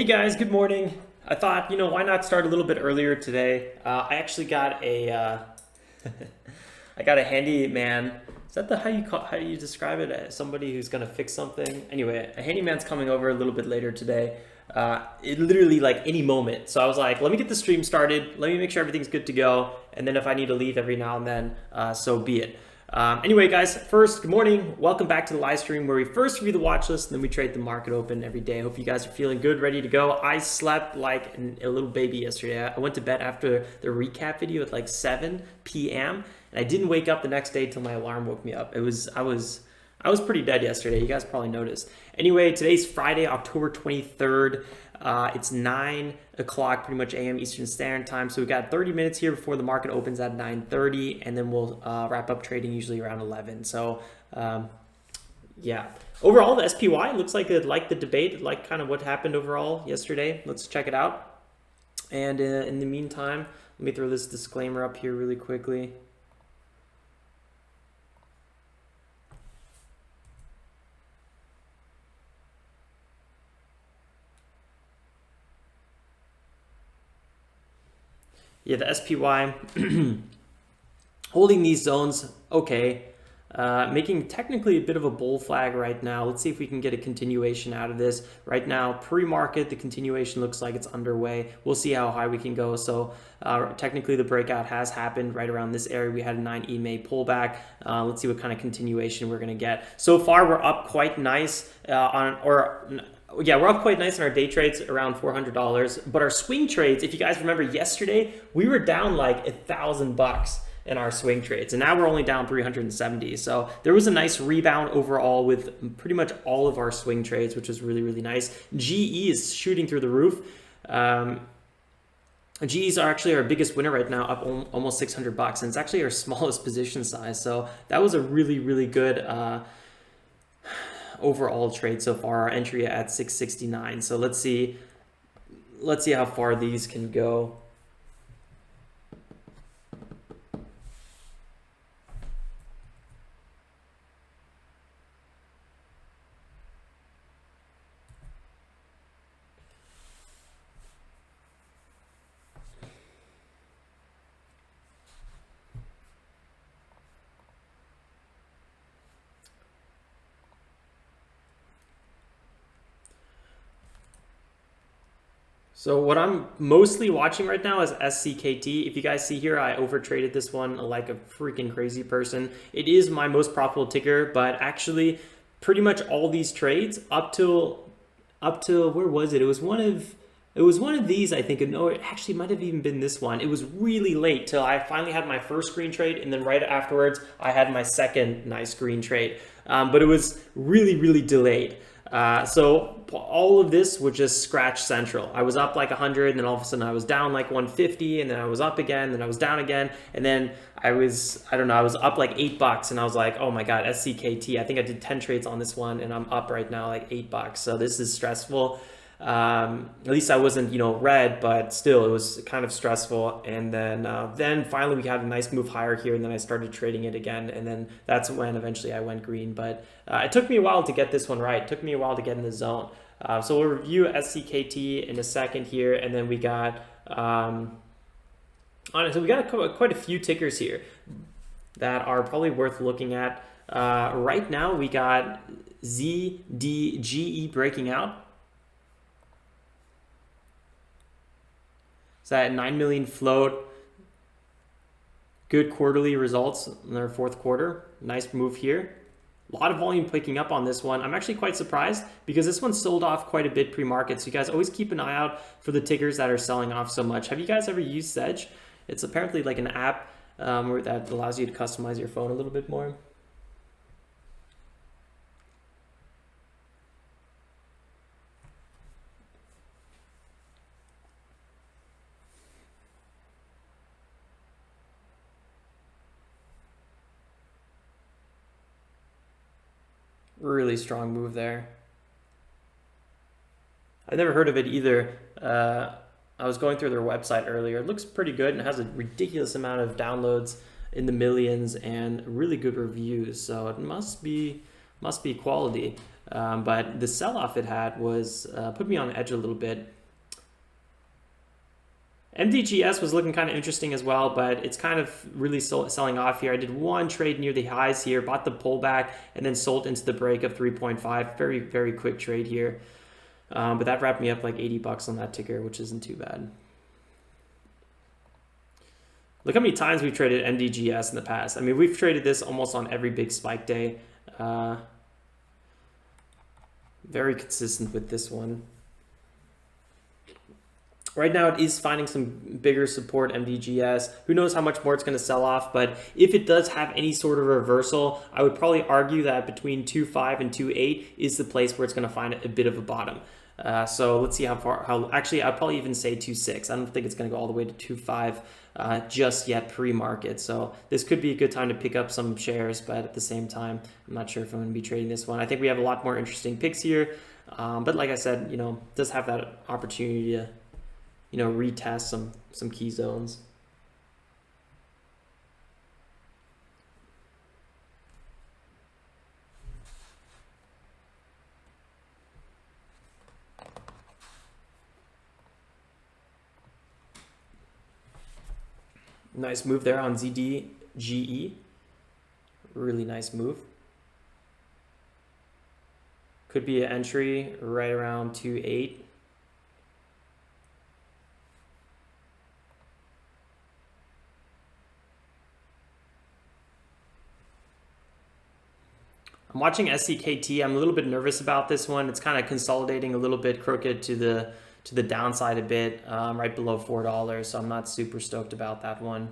Hey guys, good morning. I thought, why not start a little bit earlier today? I actually got a, I got a handyman. Is that how do you describe it? Somebody who's gonna fix something. Anyway, a handyman's coming over a little bit later today. It literally like any moment. So I was like, let me get the stream started. Let me make sure everything's good to go. And then if I need to leave every now and then, so be it. Anyway, guys, first, good morning. Welcome back to the live stream where we first review the watch list and then we trade the market open every day. Hope you guys are feeling good, ready to go. I slept like a little baby yesterday. I went to bed after the recap video at like 7 p.m. and I didn't wake up the next day till my alarm woke me up. I was pretty dead yesterday. You guys probably noticed. Anyway, today's Friday, October 23rd. It's 9 o'clock pretty much a.m. Eastern Standard Time. So we've got 30 minutes here before the market opens at 9:30, and then we'll wrap up trading usually around 11. So yeah, overall the SPY looks like it liked the debate, it liked kind of what happened overall yesterday. Let's check it out. And in the meantime, let me throw this disclaimer up here really quickly. Yeah, the SPY holding these zones, okay. Making technically a bit of a bull flag right now. Let's see if we can get a continuation out of this. Right now, pre-market, the continuation looks like it's underway. We'll see how high we can go. So technically the breakout has happened right around this area. We had a 9 EMA pullback. Let's see what kind of continuation we're going to get. So far, we're up quite nice we're up quite nice in our day trades, around $400. But our swing trades, if you guys remember yesterday, we were down like $1,000 in our swing trades, and now we're only down 370. So there was a nice rebound overall with pretty much all of our swing trades, which was really, really nice. GE is shooting through the roof. GEs are actually our biggest winner right now, up almost $600, and it's actually our smallest position size. So that was a really, really good overall trade so far. Our entry at 669. So let's see how far these can go. So what I'm mostly watching right now is SCKT. If you guys see here, I overtraded this one like a freaking crazy person. It is my most profitable ticker, but actually pretty much all these trades up till where was it? It was one of these, I think. No, it actually might have even been this one. It was really late till I finally had my first green trade, and then right afterwards I had my second nice green trade. But it was really, really delayed. So all of this was just scratch central. I was up like 100, and then all of a sudden I was down like 150, and then I was up again, then I was down again, and then I was up like $8, and I was like, oh my god, SCKT. I think I did 10 trades on this one, and I'm up right now like $8. So this is stressful. At least I wasn't, red, but still it was kind of stressful. And then finally we had a nice move higher here, and then I started trading it again, and then that's when eventually I went green. But it took me a while to get this one right. It took me a while to get in the zone. So we'll review SCKT in a second here, and then we got honestly, we got quite a few tickers here that are probably worth looking at. Right now we got ZDGE breaking out. So at 9 million float, good quarterly results in their fourth quarter. Nice move here. A lot of volume picking up on this one. I'm actually quite surprised because this one sold off quite a bit pre-market. So you guys always keep an eye out for the tickers that are selling off so much. Have you guys ever used Sedge? It's apparently like an app that allows you to customize your phone a little bit more. Really strong move there. I've never heard of it either. I was going through their website earlier. It looks pretty good and has a ridiculous amount of downloads in the millions and really good reviews. So it must be quality. but the sell-off it had was put me on edge a little bit. MDGS was looking kind of interesting as well, but it's kind of really selling off here. I did one trade near the highs here, bought the pullback, and then sold into the break of 3.5. Very, very quick trade here. But that wrapped me up like 80 bucks on that ticker, which isn't too bad. Look how many times we've traded MDGS in the past. I mean, we've traded this almost on every big spike day. Very consistent with this one. Right now, it is finding some bigger support, MDGS. Who knows how much more it's going to sell off, but if it does have any sort of reversal, I would probably argue that between 2.5 and 2.8 is the place where it's going to find a bit of a bottom. So let's see how far, actually, I'd probably even say 2.6. I don't think it's going to go all the way to 2.5 just yet pre-market. So this could be a good time to pick up some shares, but at the same time, I'm not sure if I'm going to be trading this one. I think we have a lot more interesting picks here. But like I said, you know, does have that opportunity to, you know, retest some key zones. Nice move there on ZDGE. Really nice move. Could be an entry right around 2.8. I'm watching SCKT. I'm a little bit nervous about this one. It's kind of consolidating a little bit crooked to the downside a bit, right below $4. So I'm not super stoked about that one.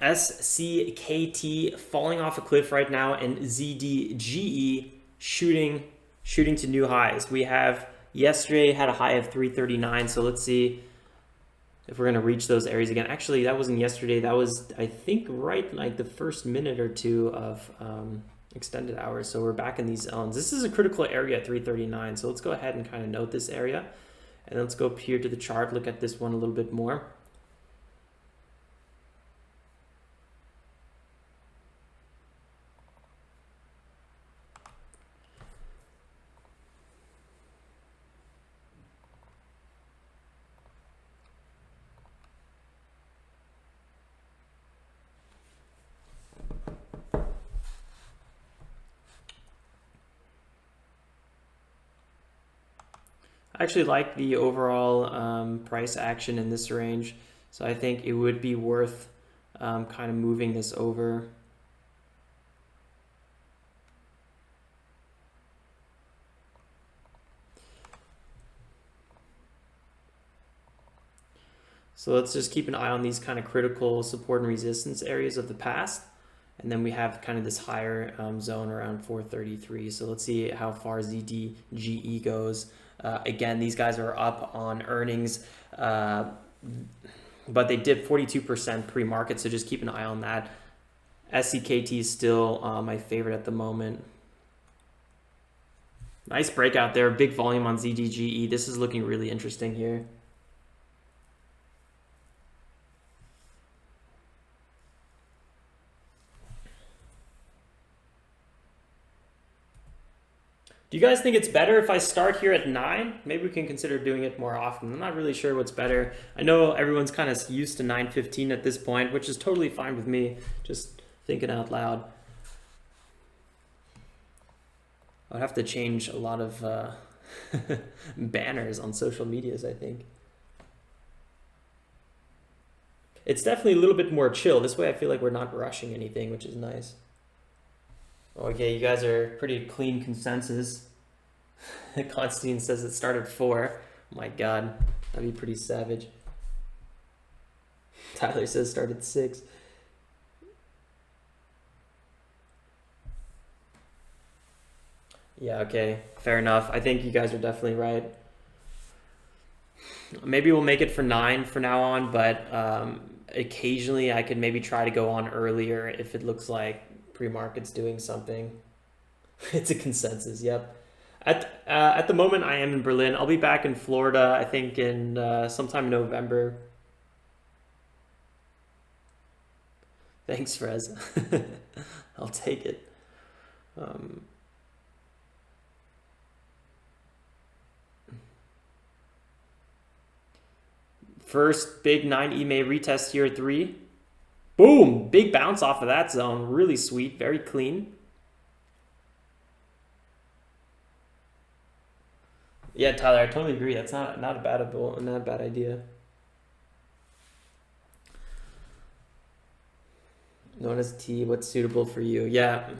SCKT falling off a cliff right now, and ZDGE shooting to new highs. We have yesterday had a high of 339, so let's see if we're going to reach those areas again. Actually, that wasn't yesterday. That was, I think, right like the first minute or two of extended hours. So we're back in these zones. This is a critical area at 339, so let's go ahead and kind of note this area. And let's go up here to the chart, look at this one a little bit more. I actually like the overall price action in this range, so I think it would be worth kind of moving this over. So let's just keep an eye on these kind of critical support and resistance areas of the past. And then we have kind of this higher zone around 433. So let's see how far ZDGE goes. Again, these guys are up on earnings, but they dipped 42% pre-market, so just keep an eye on that. SCKT is still my favorite at the moment. Nice breakout there, big volume on ZDGE. This is looking really interesting here. Do you guys think it's better if I start here at 9? Maybe we can consider doing it more often. I'm not really sure what's better. I know everyone's kind of used to 9:15 at this point, which is totally fine with me. Just thinking out loud. I'd have to change a lot of banners on social medias, I think. It's definitely a little bit more chill. This way I feel like we're not rushing anything, which is nice. Okay, you guys are pretty clean consensus. Constantine says it started 4. Oh my god, that'd be pretty savage. Tyler says started 6. Yeah, okay, fair enough. I think you guys are definitely right. Maybe we'll make it for 9 for now on, but occasionally I could maybe try to go on earlier if it looks like pre-market's doing something. It's a consensus, yep. At the moment I am in Berlin. I'll be back in Florida, I think in sometime in November. Thanks, Frez. I'll take it. First big 9 EMA retest here at 3. Boom! Big bounce off of that zone. Really sweet, very clean. Yeah, Tyler, I totally agree. That's not a bad idea. Known as T, what's suitable for you? Yeah,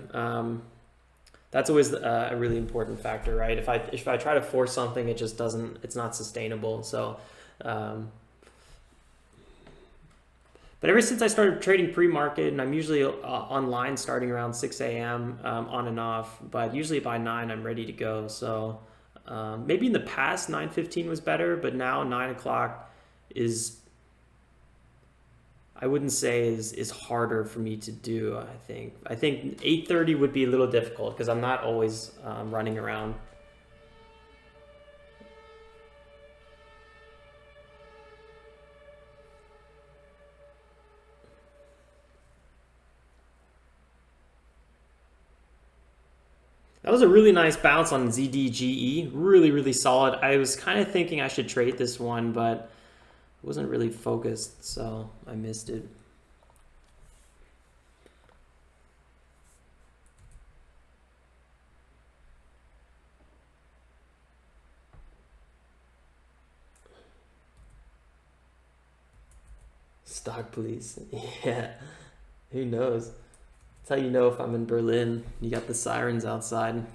that's always a really important factor, right? If I try to force something, it just doesn't. It's not sustainable. So. But ever since I started trading pre-market, and I'm usually online starting around 6 a.m. On and off, but usually by 9 I'm ready to go. So maybe in the past 9:15 was better, but now 9 o'clock is, I wouldn't say is harder for me to do. I think 8:30 would be a little difficult because I'm not always running around. That was a really nice bounce on ZDGE. Really, really solid. I was kind of thinking I should trade this one, but I wasn't really focused, so I missed it. Stock police. Yeah, who knows? That's how you know if I'm in Berlin. You got the sirens outside.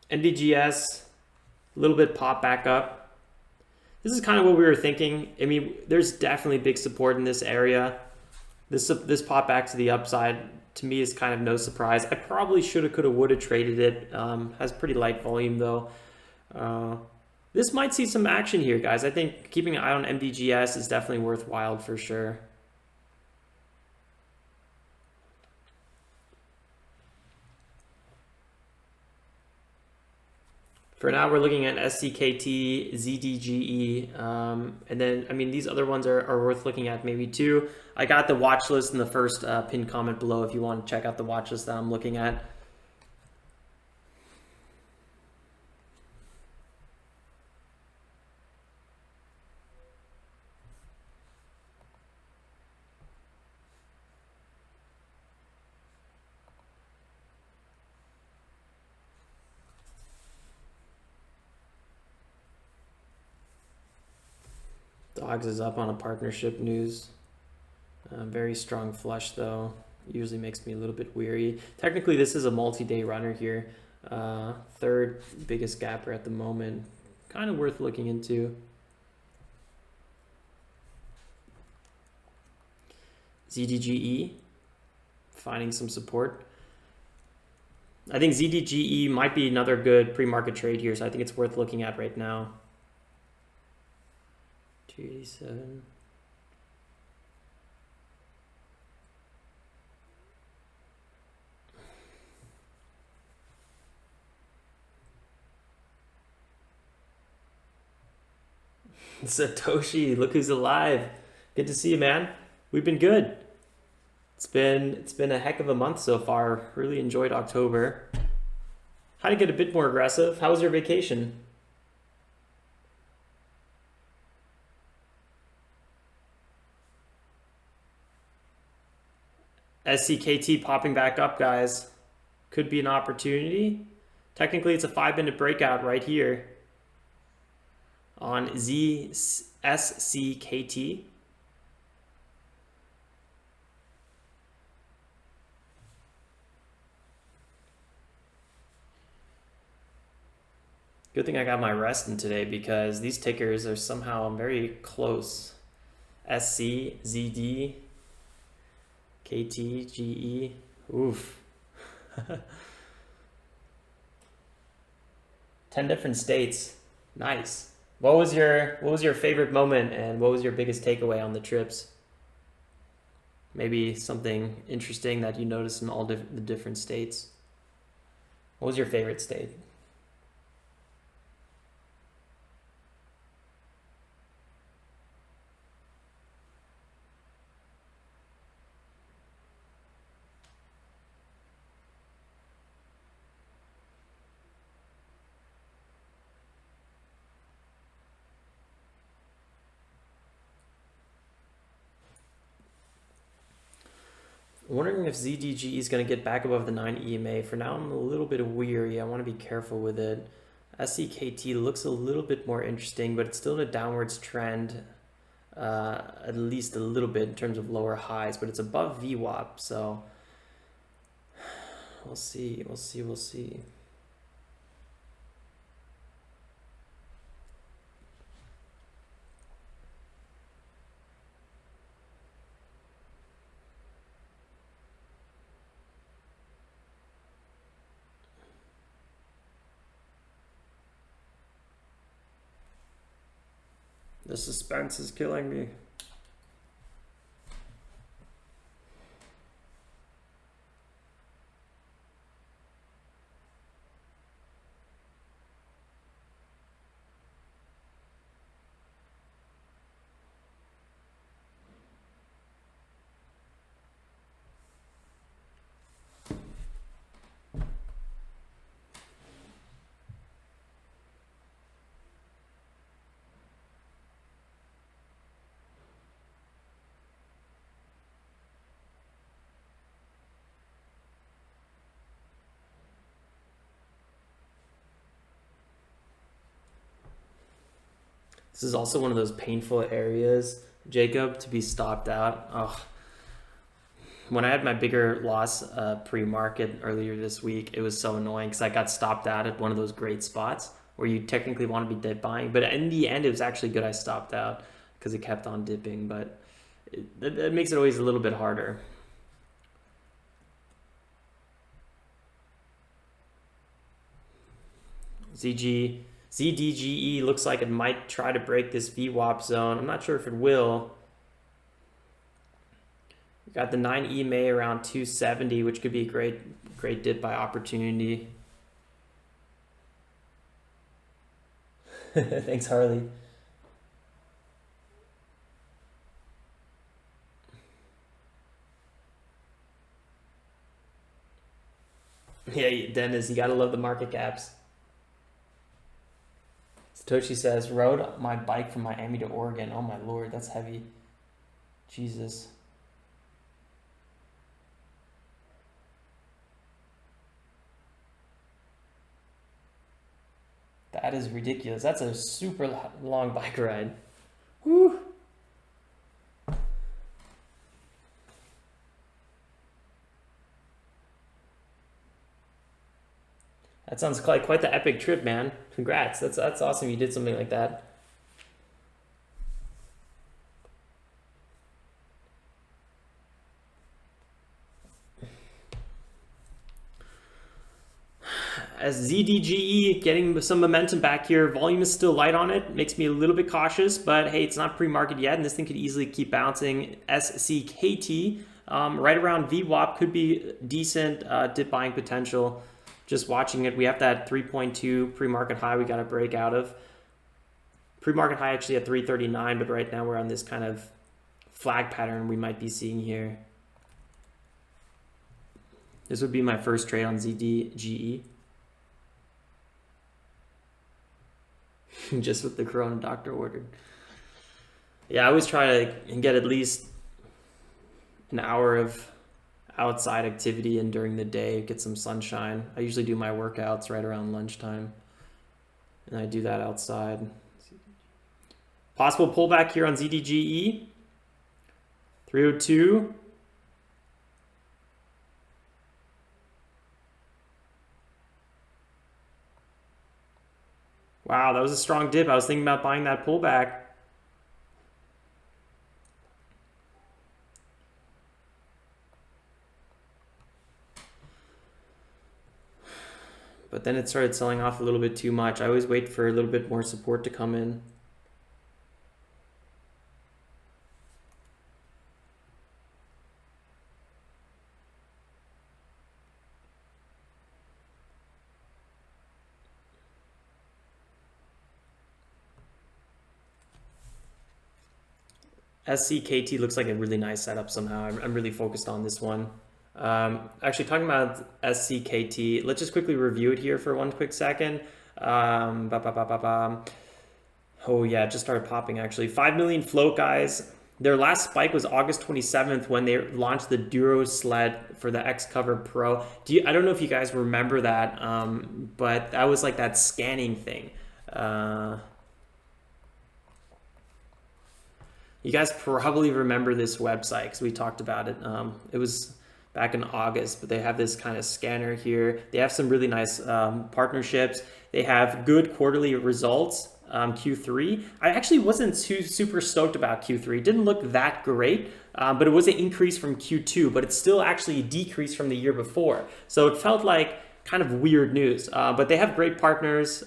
MDGS, a little bit pop back up. This is kind of what we were thinking. I mean, there's definitely big support in this area. This pop back to the upside, to me, is kind of no surprise. I probably shoulda, coulda, woulda traded it. Has pretty light volume though. This might see some action here, guys. I think keeping an eye on MDGS is definitely worthwhile for sure. For now, we're looking at SCKT ZDGE. And then, I mean, these other ones are worth looking at maybe too. I got the watch list in the first pinned comment below if you want to check out the watch list that I'm looking at. DOGZ is up on a partnership news. Very strong flush though. Usually makes me a little bit weary. Technically, this is a multi-day runner here. Third biggest gapper at the moment. Kind of worth looking into. ZDGE, finding some support. I think ZDGE might be another good pre-market trade here, so I think it's worth looking at right now. 287. Satoshi, look who's alive. Good to see you, man. We've been good. It's been a heck of a month so far. Really enjoyed October. How to get a bit more aggressive? How was your vacation? SCKT popping back up, guys. Could be an opportunity. Technically, it's a 5-minute breakout right here on SCKT. Good thing I got my rest in today because these tickers are somehow very close. SC, ZD, KT, GE. Oof. 10 different states. Nice. What was your favorite moment and what was your biggest takeaway on the trips? Maybe something interesting that you noticed in all the different states. What was your favorite state? Wondering if ZDGE is going to get back above the 9 EMA. For now, I'm a little bit weary. I want to be careful with it. SCKT looks a little bit more interesting, but it's still in a downwards trend, at least a little bit in terms of lower highs, but it's above VWAP, so we'll see, we'll see, we'll see. The suspense is killing me. This is also one of those painful areas, Jacob, to be stopped out. Ugh. When I had my bigger loss pre-market earlier this week, it was so annoying because I got stopped out at one of those great spots where you technically want to be dip buying. But in the end, it was actually good I stopped out because it kept on dipping. But it makes it always a little bit harder. ZDGE looks like it might try to break this VWAP zone. I'm not sure if it will. We got the 9 EMA around 270, which could be a great dip by opportunity. Thanks, Harley. Yeah, Dennis, you gotta love the market caps. Satoshi says, rode my bike from Miami to Oregon. Oh my lord, that's heavy. Jesus. That is ridiculous. That's a super long bike ride. Woo! That sounds like quite the epic trip, man. Congrats. That's awesome you did something like that. As ZDGE getting some momentum back here, volume is still light on it. Makes me a little bit cautious, but hey, it's not pre-market yet, and this thing could easily keep bouncing. SCKT, right around VWAP, could be decent dip buying potential. Just watching it, we have that 3.2 pre-market high we got to break out of. Pre-market high actually at 339, but right now we're on this kind of flag pattern we might be seeing here. This would be my first trade on ZDGE. Just with the Corona doctor ordered. Yeah, I always try to get at least an hour of outside activity in during the day, get some sunshine. I usually do my workouts right around lunchtime, and I do that outside. Possible pullback here on ZDGE. 302. Wow, that was a strong dip. I was thinking about buying that pullback. But then it started selling off a little bit too much. I always wait for a little bit more support to come in. SCKT looks like a really nice setup somehow. I'm really focused on this one. Actually, talking about SCKT, let's just quickly review it here for one quick second. Oh yeah, it just started popping actually. 5 million float, guys. Their last spike was August 27th when they launched the Duro sled for the X-Cover Pro. I don't know if you guys remember that, but that was like that scanning thing. You guys probably remember this website because we talked about it. It was back in August, but they have this kind of scanner here. They have some really nice partnerships. They have good quarterly results. Q3. I actually wasn't super stoked about Q3. It didn't look that great, but it was an increase from Q2, but it's still actually a decrease from the year before. So it felt like kind of weird news, but they have great partners.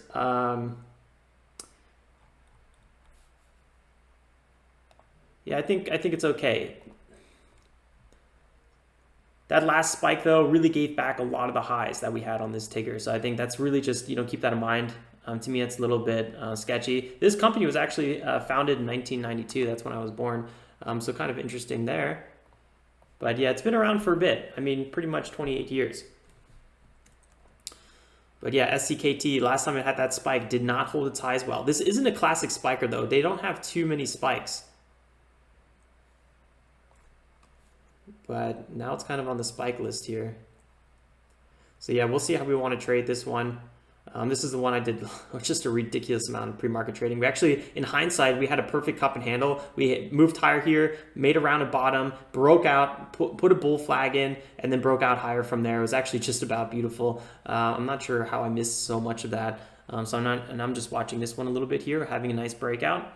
Yeah, I think it's okay. That last spike though really gave back a lot of the highs that we had on this Tigger. So I think that's really just, keep that in mind. To me, it's a little bit sketchy. This company was actually founded in 1992. That's when I was born. So kind of interesting there. But yeah, it's been around for a bit. I mean, pretty much 28 years. But yeah, SCKT, last time it had that spike, did not hold its highs well. This isn't a classic spiker though. They don't have too many spikes. But now it's kind of on the spike list here. So yeah, we'll see how we want to trade this one. This is the one I did just a ridiculous amount of pre-market trading. We actually, in hindsight, we had a perfect cup and handle. We moved higher here, made around a bottom, broke out, put a bull flag in, and then broke out higher from there. It was actually just about beautiful. I'm not sure how I missed so much of that. I'm just watching this one a little bit here, having a nice breakout.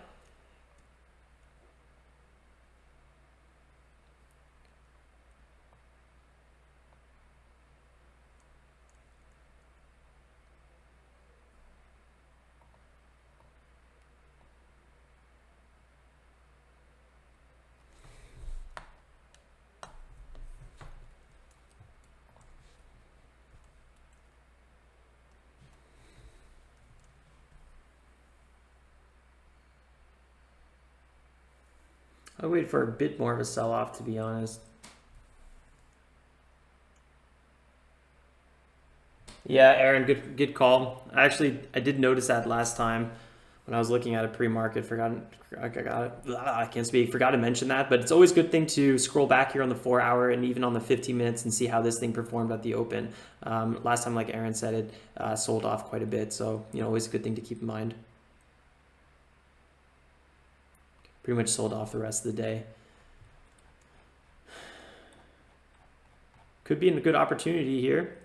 I'll wait for a bit more of a sell-off, to be honest. Yeah, Aaron, good call. I did notice that last time when I was looking at a pre-market. I can't speak. Forgot to mention that, but it's always a good thing to scroll back here on the 4-hour and even on the 15 minutes and see how this thing performed at the open. Last time, like Aaron said, it sold off quite a bit, so always a good thing to keep in mind. Pretty much sold off the rest of the day. Could be a good opportunity here.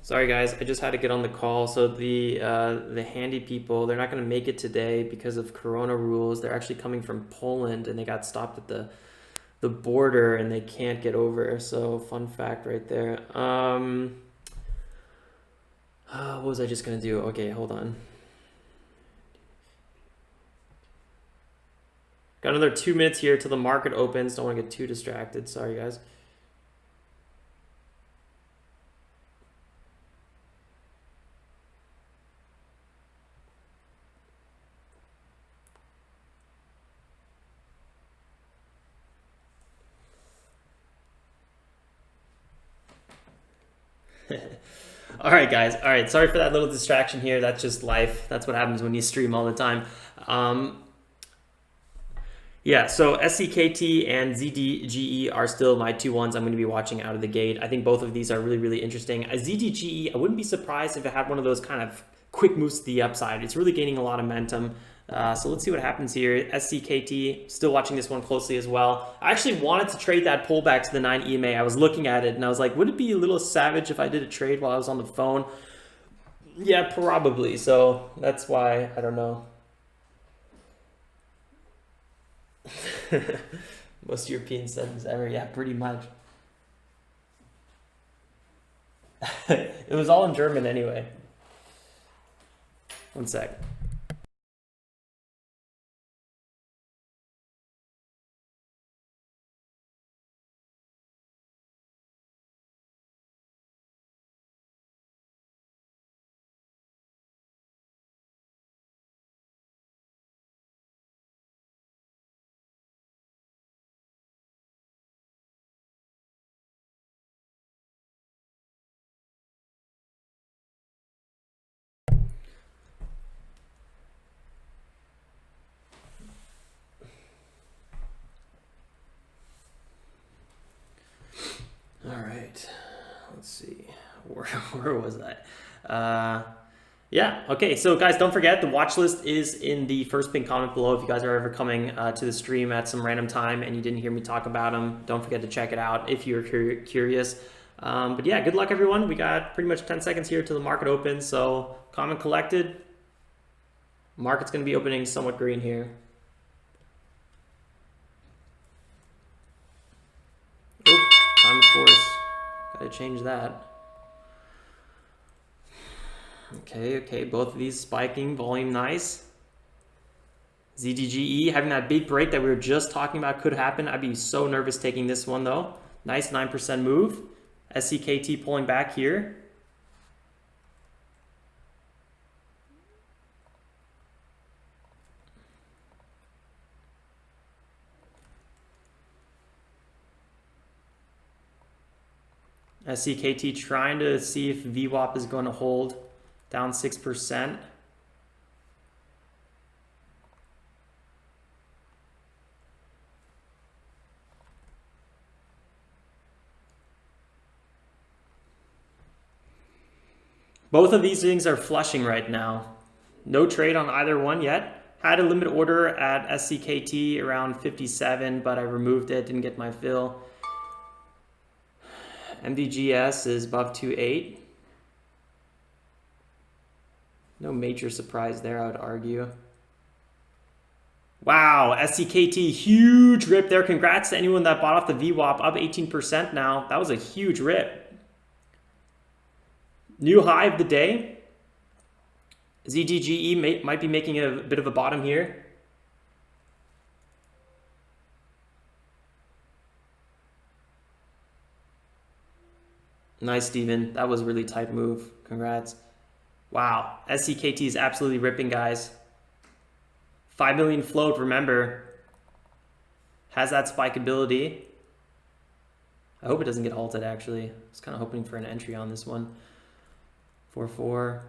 Sorry guys, I just had to get on the call. So the handy people, they're not going to make it today because of Corona rules. They're actually coming from Poland and they got stopped at the border and they can't get over. So fun fact right there. What was I just going to do? Okay, hold on. Got another 2 minutes here till the market opens. Don't want to get too distracted. Sorry guys. All right, guys. All right. Sorry for that little distraction here. That's just life. That's what happens when you stream all the time. Yeah, so SCKT and ZDGE are still my two ones I'm going to be watching out of the gate. I think both of these are really, really interesting. ZDGE, I wouldn't be surprised if it had one of those kind of quick moves to the upside. It's really gaining a lot of momentum. So let's see what happens here. SCKT, still watching this one closely as well. I actually wanted to trade that pullback to the 9 EMA. I was looking at it and I was like, would it be a little savage if I did a trade while I was on the phone? Yeah, probably. So that's why, I don't know. Most European sentence ever. Yeah, pretty much. It was all in German anyway. One sec. All right, let's see, where was I? Yeah, okay, so guys, don't forget, the watch list is in the first pinned comment below. If you guys are ever coming to the stream at some random time and you didn't hear me talk about them, don't forget to check it out if you're curious. But yeah, good luck everyone. We got pretty much 10 seconds here till the market opens, so comment collected. Market's gonna be opening somewhat green here. Time to force. Gotta change that. Okay, both of these spiking, volume nice. ZDGE having that big break that we were just talking about could happen. I'd be so nervous taking this one though. Nice 9% move. SCKT pulling back here. SCKT trying to see if VWAP is going to hold, down 6%. Both of these things are flushing right now. No trade on either one yet. Had a limit order at SCKT around 57, but I removed it, didn't get my fill. MDGS is above 2.8. No major surprise there, I would argue. Wow, SCKT, huge rip there. Congrats to anyone that bought off the VWAP, up 18% now. That was a huge rip. New high of the day. ZDGE might be making a bit of a bottom here. Nice, Steven. That was a really tight move. Congrats. Wow. SCKT is absolutely ripping, guys. 5 million float, remember. Has that spike ability. I hope it doesn't get halted, actually. I was kind of hoping for an entry on this one. 4-4.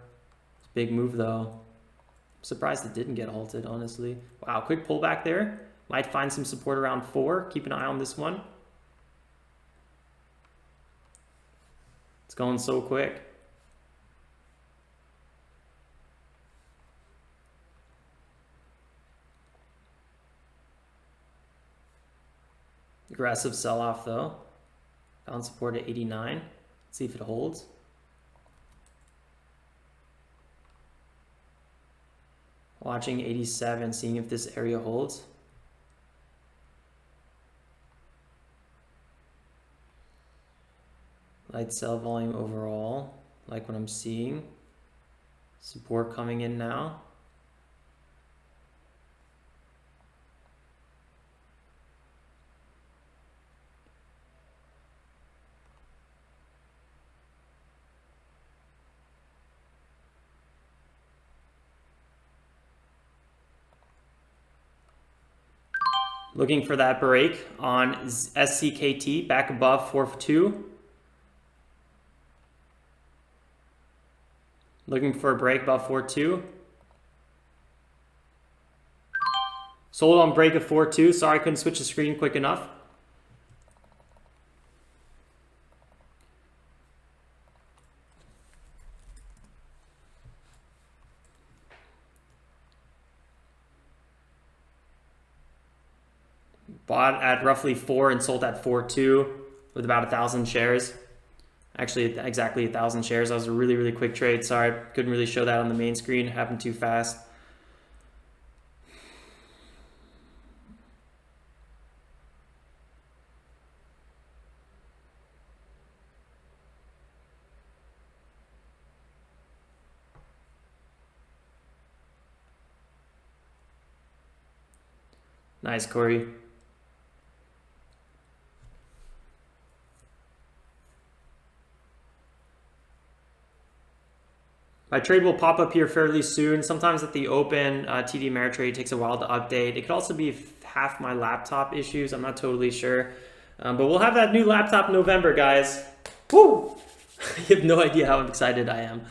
Big move, though. I'm surprised it didn't get halted, honestly. Wow, quick pullback there. Might find some support around 4. Keep an eye on this one. It's going so quick. Aggressive sell-off though. Found support at 89. Let's see if it holds. Watching 87, seeing if this area holds. Light sell volume overall, like what I'm seeing. Support coming in now. Looking for that break on SCKT back above 4.2. Looking for a break above 4.2. Sold on break of 4.2. Sorry, I couldn't switch the screen quick enough. Bought at roughly 4 and sold at 4.2 with about 1,000 shares. Actually, exactly 1,000 shares. That was a really, really quick trade. Sorry, couldn't really show that on the main screen. It happened too fast. Nice, Corey. My trade will pop up here fairly soon. Sometimes at the open, TD Ameritrade takes a while to update. It could also be half my laptop issues. I'm not totally sure. But we'll have that new laptop in November, guys. Woo! You have no idea how excited I am.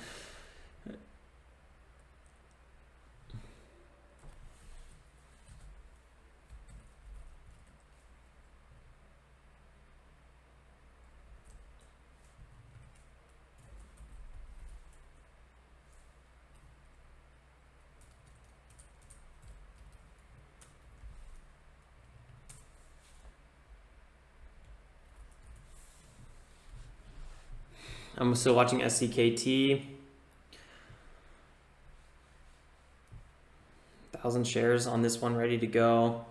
I'm still watching SCKT. 1,000 shares on this one ready to go.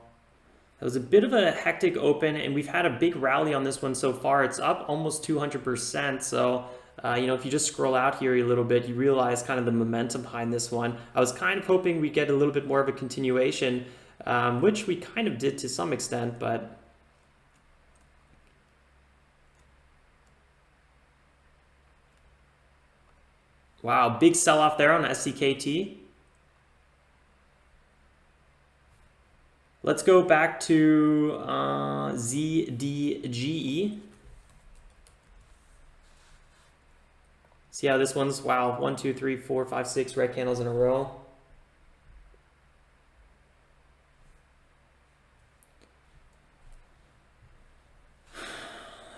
It was a bit of a hectic open, and we've had a big rally on this one so far. It's up almost 200%. So, you know, if you just scroll out here a little bit, you realize kind of the momentum behind this one. I was kind of hoping we'd get a little bit more of a continuation, which we kind of did to some extent, but wow, big sell-off there on SCKT. Let's go back to ZDGE. See how this one's, wow, 1, 2, 3, 4, 5, 6 red candles in a row.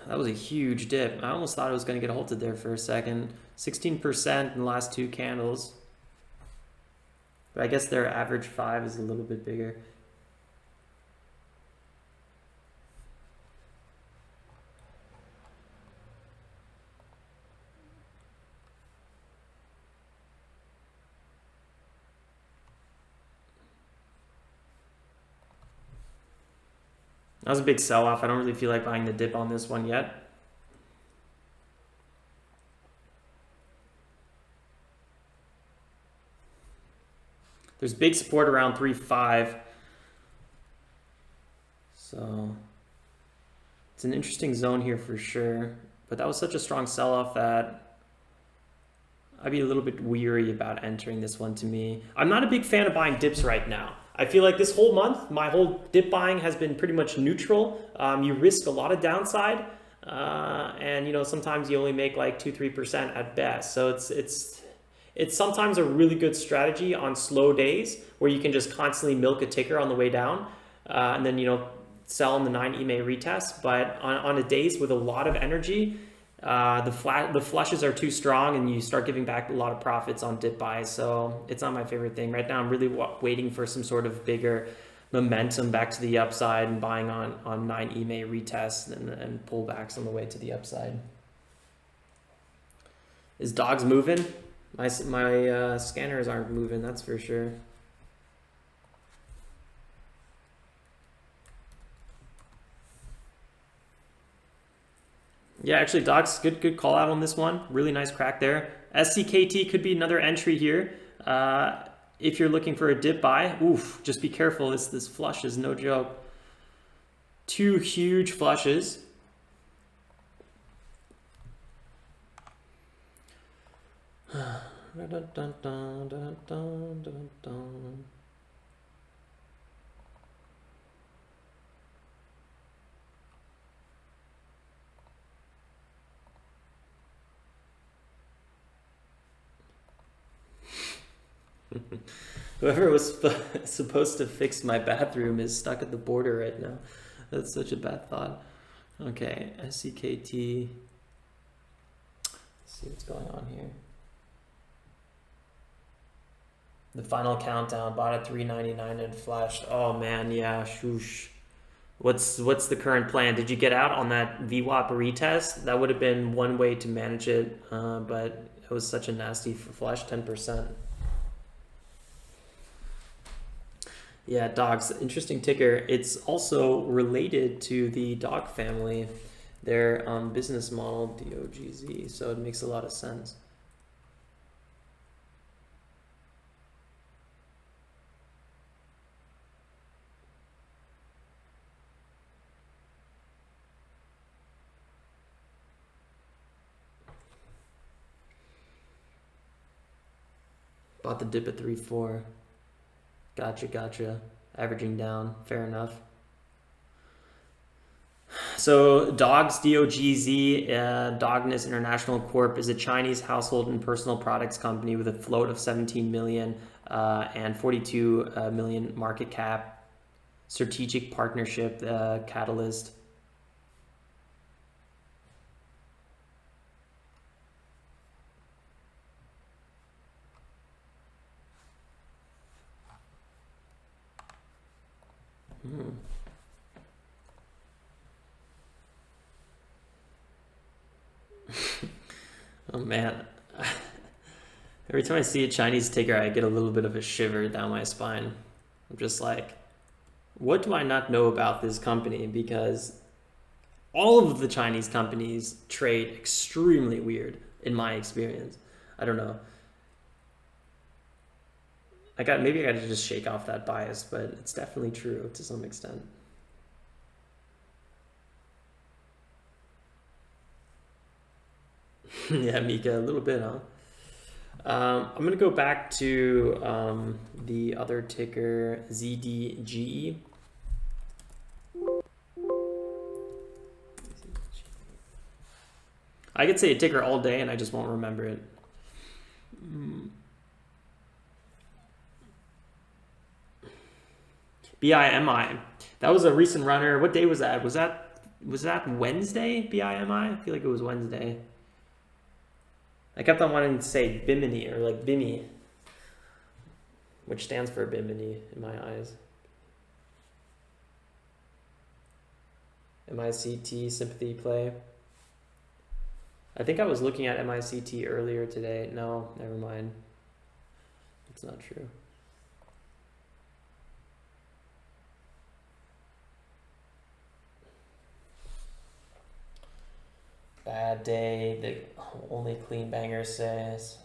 That was a huge dip. I almost thought it was going to get halted there for a second. 16% in the last 2 candles. But I guess their average 5 is a little bit bigger. That was a big sell-off. I don't really feel like buying the dip on this one yet. There's big support around 3.5. So it's an interesting zone here for sure. But that was such a strong sell-off that I'd be a little bit weary about entering this one to me. I'm not a big fan of buying dips right now. I feel like this whole month, my whole dip buying has been pretty much neutral. You risk a lot of downside, and you know, sometimes you only make like 2-3% at best. So it's sometimes a really good strategy on slow days where you can just constantly milk a ticker on the way down, and then, you know, sell in the 9 EMA retest. But on the days with a lot of energy, the flushes are too strong and you start giving back a lot of profits on dip buys. So it's not my favorite thing right now. I'm really waiting for some sort of bigger momentum back to the upside and buying on 9 EMA retests and pullbacks on the way to the upside. Is DOGZ moving? My scanners aren't moving, that's for sure. Yeah, actually, Doc's good call out on this one. Really nice crack there. SCKT could be another entry here. If you're looking for a dip buy, oof, just be careful. This flush is no joke. Two huge flushes. Whoever was supposed to fix my bathroom is stuck at the border right now. That's such a bad thought. Okay, SCKT. Let's see what's going on here. The final countdown, bought at 399 and flashed. Oh man, yeah, shoosh. What's the current plan? Did you get out on that VWAP retest? That would have been one way to manage it, but it was such a nasty flash, 10%. Yeah, DOGZ, interesting ticker. It's also related to the dog family, their business model, DOGZ, so it makes a lot of sense. Bought the dip at 3.4. Gotcha. Averaging down. Fair enough. So DOGZ, DOGZ, Dogness International Corp is a Chinese household and personal products company with a float of 17 million and 42 million market cap. Strategic partnership catalyst. Oh man, every time I see a Chinese ticker, I get a little bit of a shiver down my spine. I'm just like, what do I not know about this company? Because all of the Chinese companies trade extremely weird in my experience. I don't know. Maybe I got to just shake off that bias, but it's definitely true to some extent. Yeah, Mika, a little bit, huh? I'm going to go back to the other ticker, ZDGE. I could say a ticker all day and I just won't remember it. BIMI. That was a recent runner. What day was that? Was that Wednesday, BIMI? I feel like it was Wednesday. I kept on wanting to say Bimini or like Bimi, which stands for Bimini in my eyes. MICT sympathy play. I think I was looking at MICT earlier today. No, never mind. It's not true. Bad day, the only clean banger says.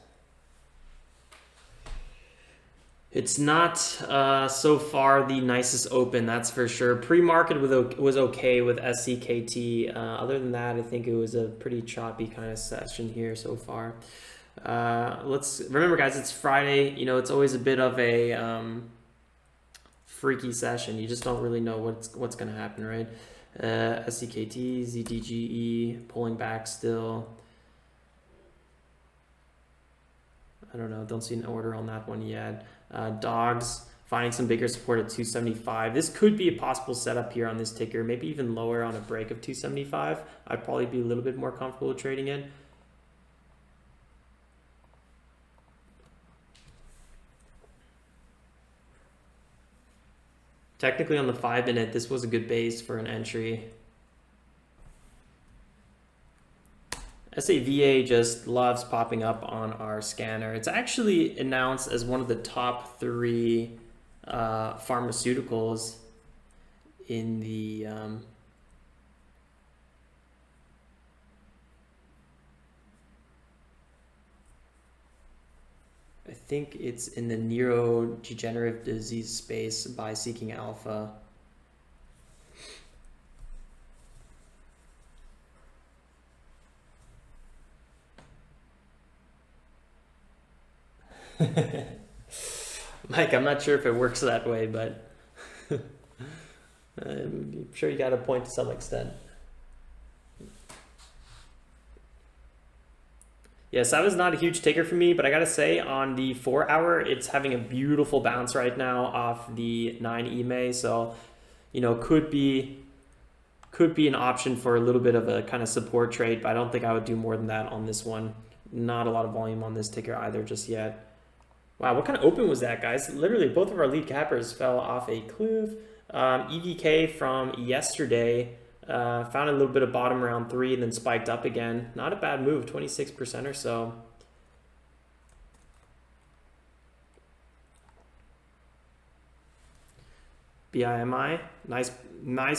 It's not so far the nicest open, that's for sure. Pre-market was okay with SCKT. Other than that, I think it was a pretty choppy kind of session here so far. Let's remember, guys, it's Friday. You know, it's always a bit of a freaky session. You just don't really know what's going to happen, right? SCKT, ZDGE, pulling back still. I don't know, don't see an order on that one yet. DOGZ finding some bigger support at 275. This could be a possible setup here on this ticker, maybe even lower on a break of 275. I'd probably be a little bit more comfortable with trading it. Technically on the 5-minute, this was a good base for an entry. SAVA just loves popping up on our scanner. It's actually announced as one of the top 3 pharmaceuticals in the think it's in the neurodegenerative disease space by Seeking Alpha. Mike, I'm not sure if it works that way, but I'm sure you got a point to some extent. Yeah, SAVA is not a huge taker for me, but I gotta say on the 4 hour, it's having a beautiful bounce right now off the 9 EMA. So, you know, could be an option for a little bit of a kind of support trade, but I don't think I would do more than that on this one. Not a lot of volume on this ticker either just yet. Wow, what kind of open was that, guys? Literally, both of our lead cappers fell off a cliff. EVK from yesterday found a little bit of bottom around 3 and then spiked up again. Not a bad move, 26% or so. BIMI, nice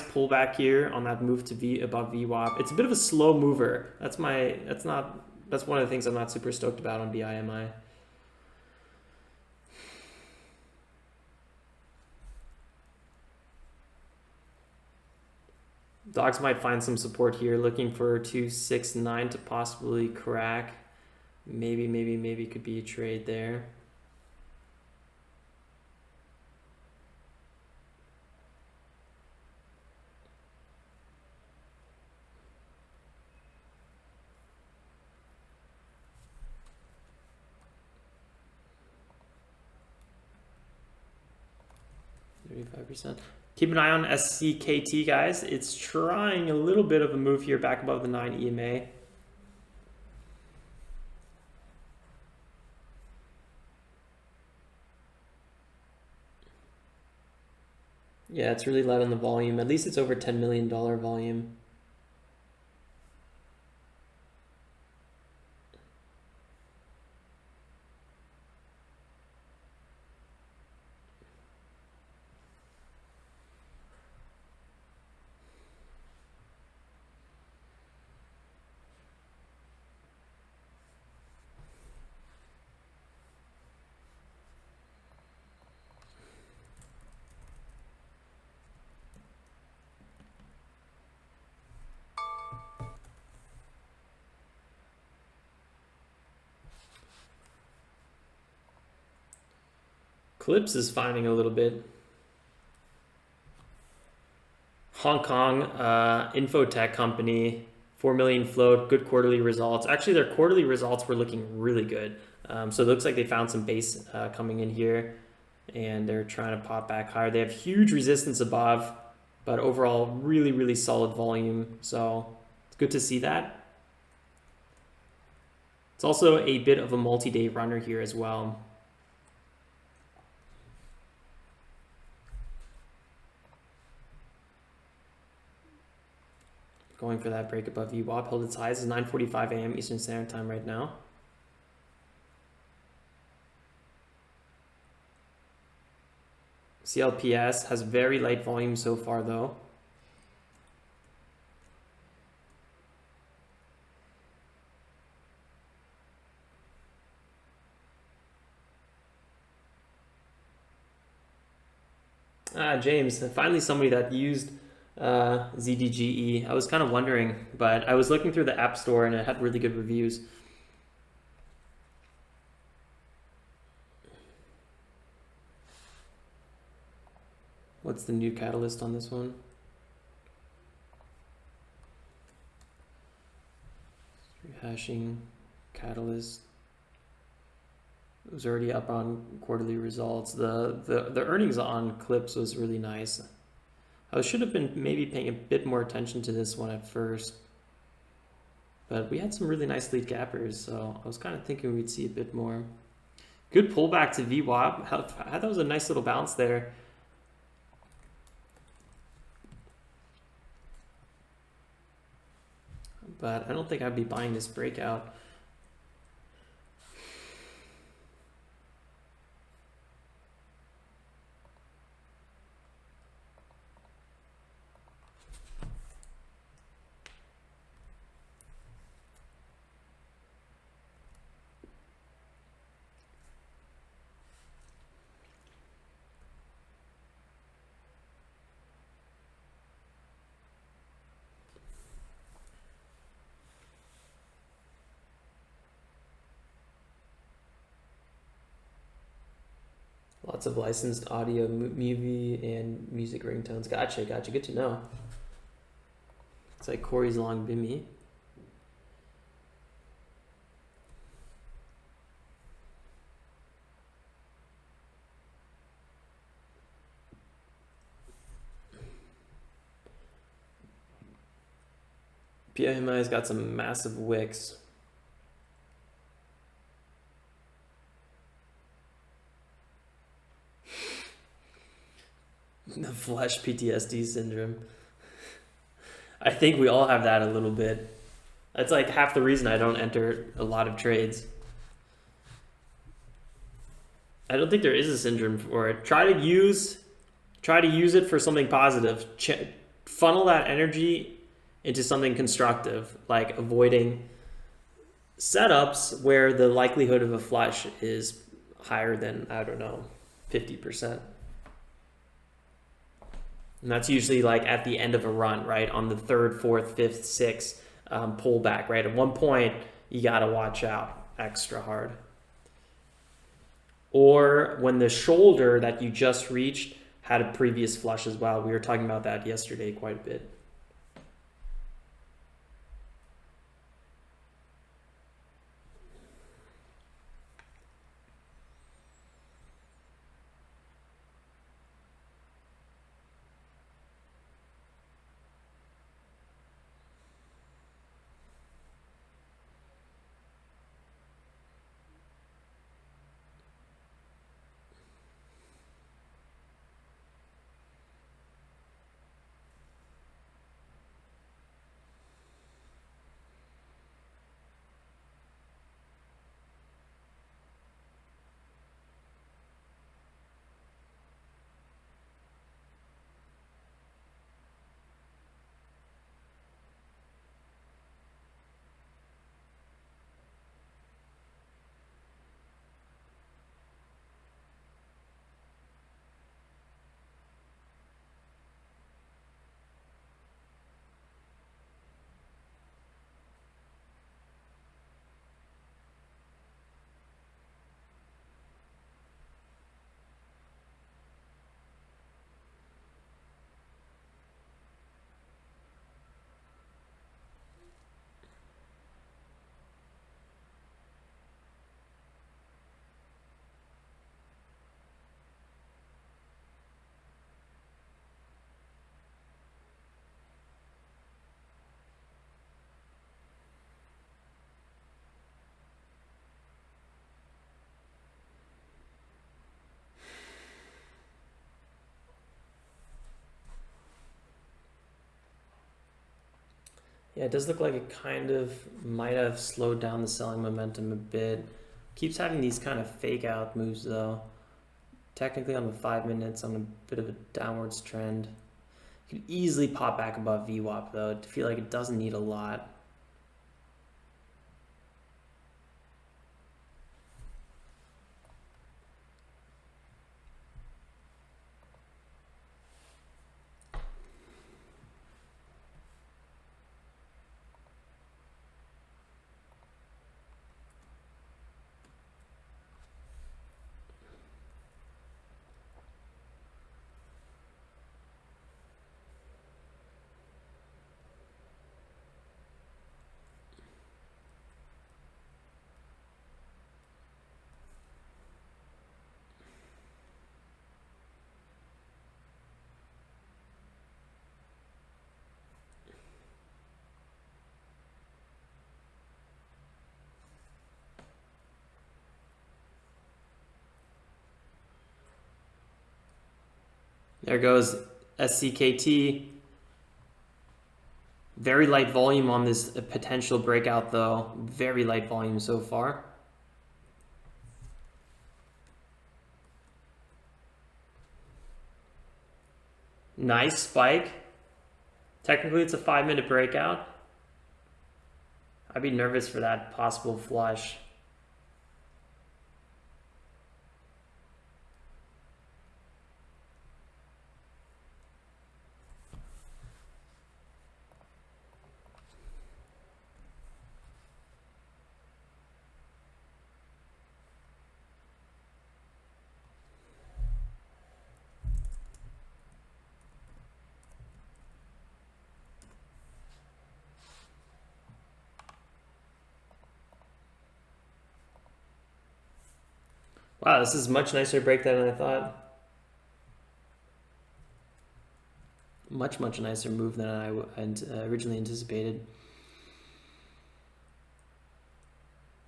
pullback here on that move to V above VWAP. It's a bit of a slow mover. That's one of the things I'm not super stoked about on BIMI. DOGZ might find some support here, looking for 269 to possibly crack. Maybe could be a trade there. %. Keep an eye on SCKT, guys. It's trying a little bit of a move here back above the 9 EMA. Yeah, it's really light on the volume. At least it's over $10 million volume. CLPS is finding a little bit. Hong Kong infotech company, 4 million float, good quarterly results. Actually, their quarterly results were looking really good. So it looks like they found some base coming in here, and they're trying to pop back higher. They have huge resistance above, but overall really solid volume. So it's good to see that. It's also a bit of a multi-day runner here as well. Going for that break above VWAP, held its highs is 9:45 a.m. Eastern Standard Time right now. CLPS has very light volume so far though. James, finally somebody that used ZDGE. I was kind of wondering, but I was looking through the App Store and it had really good reviews. What's the new catalyst on this one? Rehashing catalyst. It was already up on quarterly results. The earnings on CLPS was really nice. I should have been maybe paying a bit more attention to this one at first, but we had some really nice lead gappers, so I was kind of thinking we'd see a bit more. Good pullback to VWAP. I thought that was a nice little bounce there. But I don't think I'd be buying this breakout. Lots of licensed audio, movie, and music ringtones. Gotcha. Good to know. It's like Corey's Long Bimmy. PMI's got some massive wicks. The flash PTSD syndrome. I think we all have that a little bit. That's like half the reason I don't enter a lot of trades. I don't think there is a syndrome for it. Try to use it for something positive. Funnel that energy into something constructive, like avoiding setups where the likelihood of a flush is higher than, I don't know, 50%. And that's usually like at the end of a run, right? On the third, fourth, fifth, sixth pullback, right? At one point, you got to watch out extra hard. Or when the shoulder that you just reached had a previous flush as well. We were talking about that yesterday quite a bit. Yeah, it does look like it kind of might have slowed down the selling momentum a bit. Keeps having these kind of fake out moves though. Technically on the 5 minutes on a bit of a downwards trend. Could easily pop back above VWAP though. I feel like it doesn't need a lot. There goes SCKT. Very light volume on this potential breakout though. Very light volume so far. Nice spike. Technically it's a 5-minute breakout. I'd be nervous for that possible flush. Wow, this is much nicer breakdown than I thought. Much nicer move than I originally anticipated.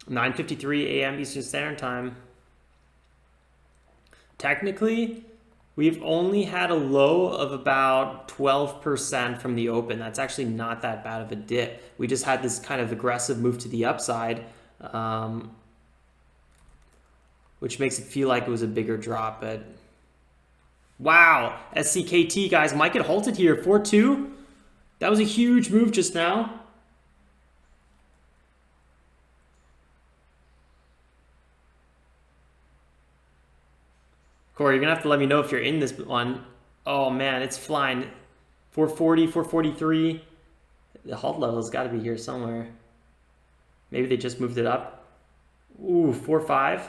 9:53 a.m. Eastern Standard Time. Technically, we've only had a low of about 12% from the open. That's actually not that bad of a dip. We just had this kind of aggressive move to the upside, which makes it feel like it was a bigger drop. But wow, SCKT, guys, might get halted here. 4-2. That was a huge move just now. Corey, you're gonna have to let me know if you're in this one. Oh man, it's flying. 440, 443. The halt level's got to be here somewhere. Maybe they just moved it up. Ooh, 4.5.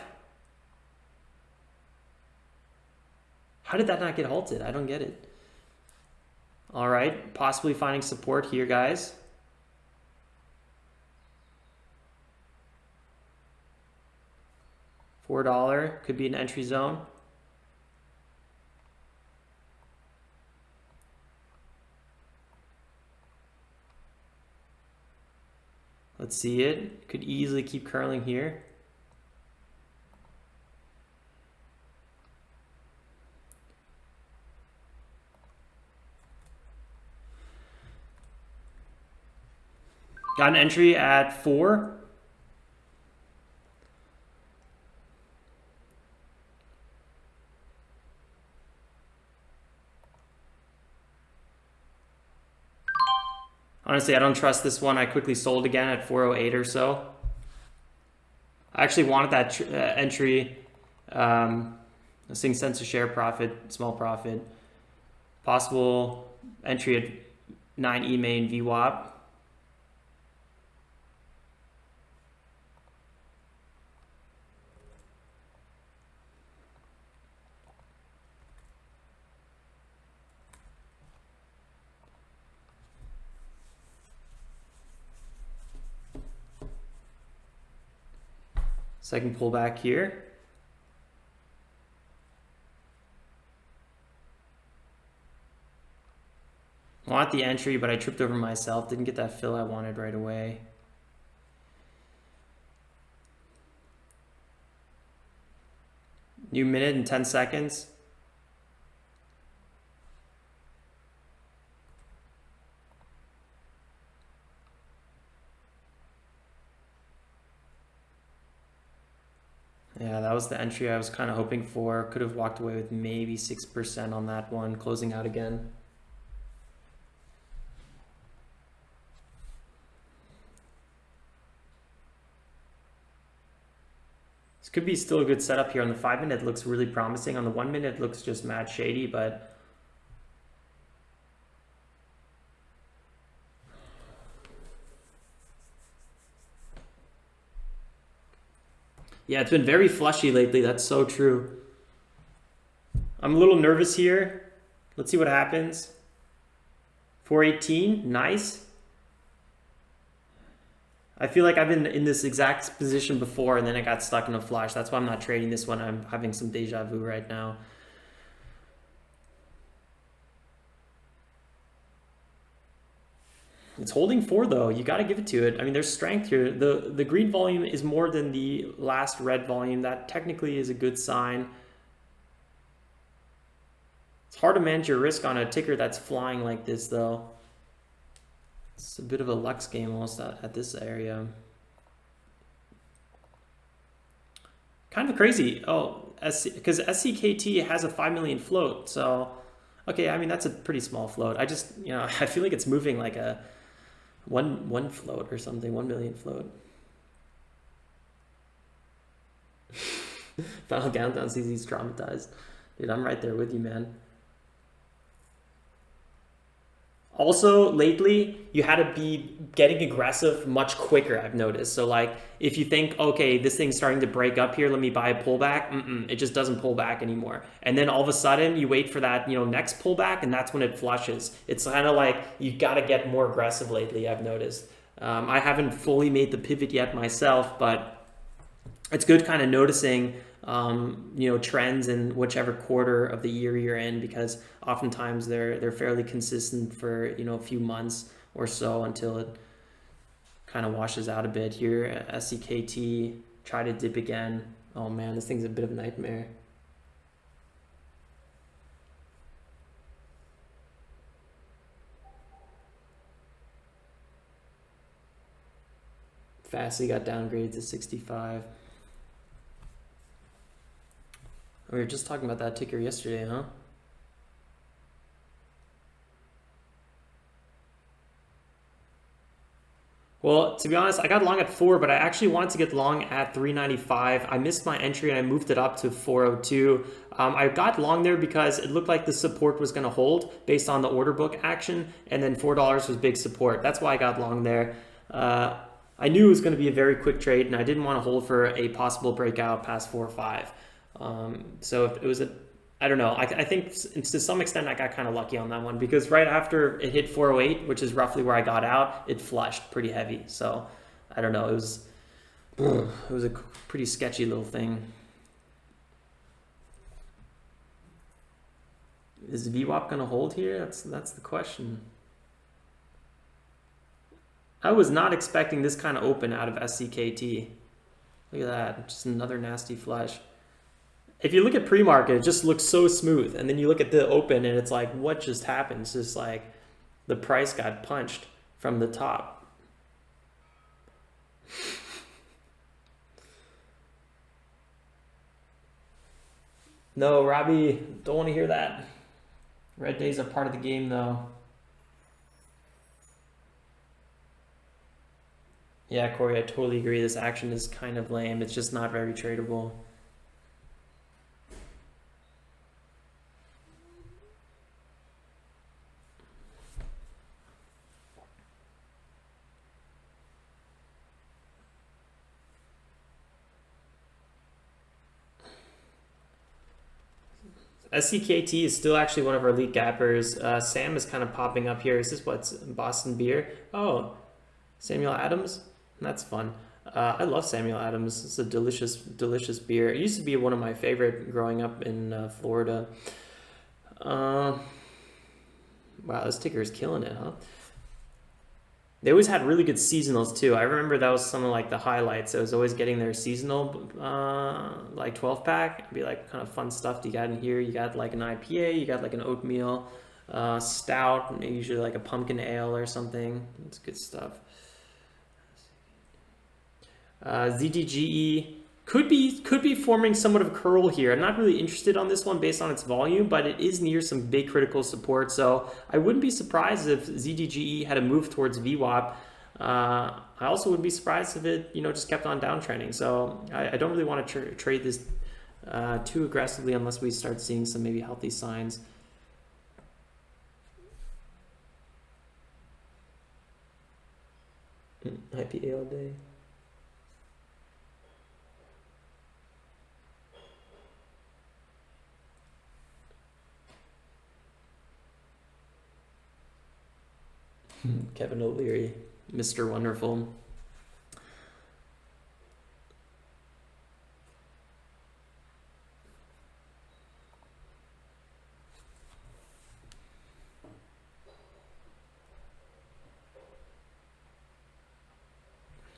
How did that not get halted? I don't get it. All right, possibly finding support here, guys. $4 could be an entry zone. Let's see it. Could easily keep curling here. Got an entry at 4. Honestly, I don't trust this one. I quickly sold again at 408 or so. I actually wanted that entry. Seeing cents a share profit, small profit. Possible entry at 9 EMA and VWAP. Second pullback here. Want the entry, but I tripped over myself. Didn't get that fill I wanted right away. New minute and 10 seconds. Yeah, that was the entry I was kind of hoping for. Could have walked away with maybe 6% on that one, closing out again. This could be still a good setup here. On the 5 minute, it looks really promising. On the 1 minute, it looks just mad shady, but yeah, it's been very flushy lately. That's so true. I'm a little nervous here. Let's see what happens. 418, nice. I feel like I've been in this exact position before and then I got stuck in a flush. That's why I'm not trading this one. I'm having some deja vu right now. It's holding 4 though. You got to give it to it. I mean, there's strength here. The green volume is more than the last red volume. That technically is a good sign. It's hard to manage your risk on a ticker that's flying like this though. It's a bit of a Lux game almost at this area. Kind of crazy. Oh, because SCKT has a 5 million float. So, okay, I mean, that's a pretty small float. I just, you know, I feel like it's moving like a one float or something, 1 million float. Final Countdown sees he's traumatized. Dude, I'm right there with you, man. Also, lately, you had to be getting aggressive much quicker, I've noticed. So, like, if you think, okay, this thing's starting to break up here, let me buy a pullback, it just doesn't pull back anymore. And then all of a sudden, you wait for that, you know, next pullback, and that's when it flushes. It's kind of like you got to get more aggressive lately, I've noticed. I haven't fully made the pivot yet myself, but it's good kind of noticing trends in whichever quarter of the year you're in, because oftentimes they're fairly consistent for a few months or so until it kind of washes out a bit. Here, SCKT try to dip again. Oh man, this thing's a bit of a nightmare. Fastly got downgraded to 65. We were just talking about that ticker yesterday, huh? Well, to be honest, I got long at 4, but I actually wanted to get long at 395. I missed my entry and I moved it up to 402. I got long there because it looked like the support was going to hold based on the order book action, and then $4 was big support. That's why I got long there. I knew it was going to be a very quick trade, and I didn't want to hold for a possible breakout past 4 or 5. So it was I don't know. I think to some extent I got kind of lucky on that one, because right after it hit 408, which is roughly where I got out, it flushed pretty heavy. So I don't know. It was a pretty sketchy little thing. Is VWAP going to hold here? That's the question. I was not expecting this kind of open out of SCKT. Look at that. Just another nasty flush. If you look at pre-market, it just looks so smooth. And then you look at the open and it's like, what just happened? It's just like the price got punched from the top. No, Robbie, don't want to hear that. Red days are part of the game though. Yeah, Corey, I totally agree. This action is kind of lame. It's just not very tradable. SCKT is still actually one of our lead gappers. Sam is kind of popping up here. Is this what's Boston beer? Oh, Samuel Adams? That's fun. I love Samuel Adams. It's a delicious, delicious beer. It used to be one of my favorite growing up in Florida. Wow, this ticker is killing it, huh? They always had really good seasonals too. I remember that was some of like the highlights. I was always getting their seasonal like 12 pack. It'd be like kind of fun stuff you got in here. You got like an IPA, you got like an oatmeal stout, usually like a pumpkin ale or something. It's good stuff. ZDGE could be forming somewhat of a curl here. I'm not really interested on this one based on its volume, but it is near some big critical support. So I wouldn't be surprised if ZDGE had a move towards VWAP. I also wouldn't be surprised if it just kept on downtrending. So I don't really want to trade this too aggressively unless we start seeing some maybe healthy signs. IPA all day. Kevin O'Leary, Mr. Wonderful.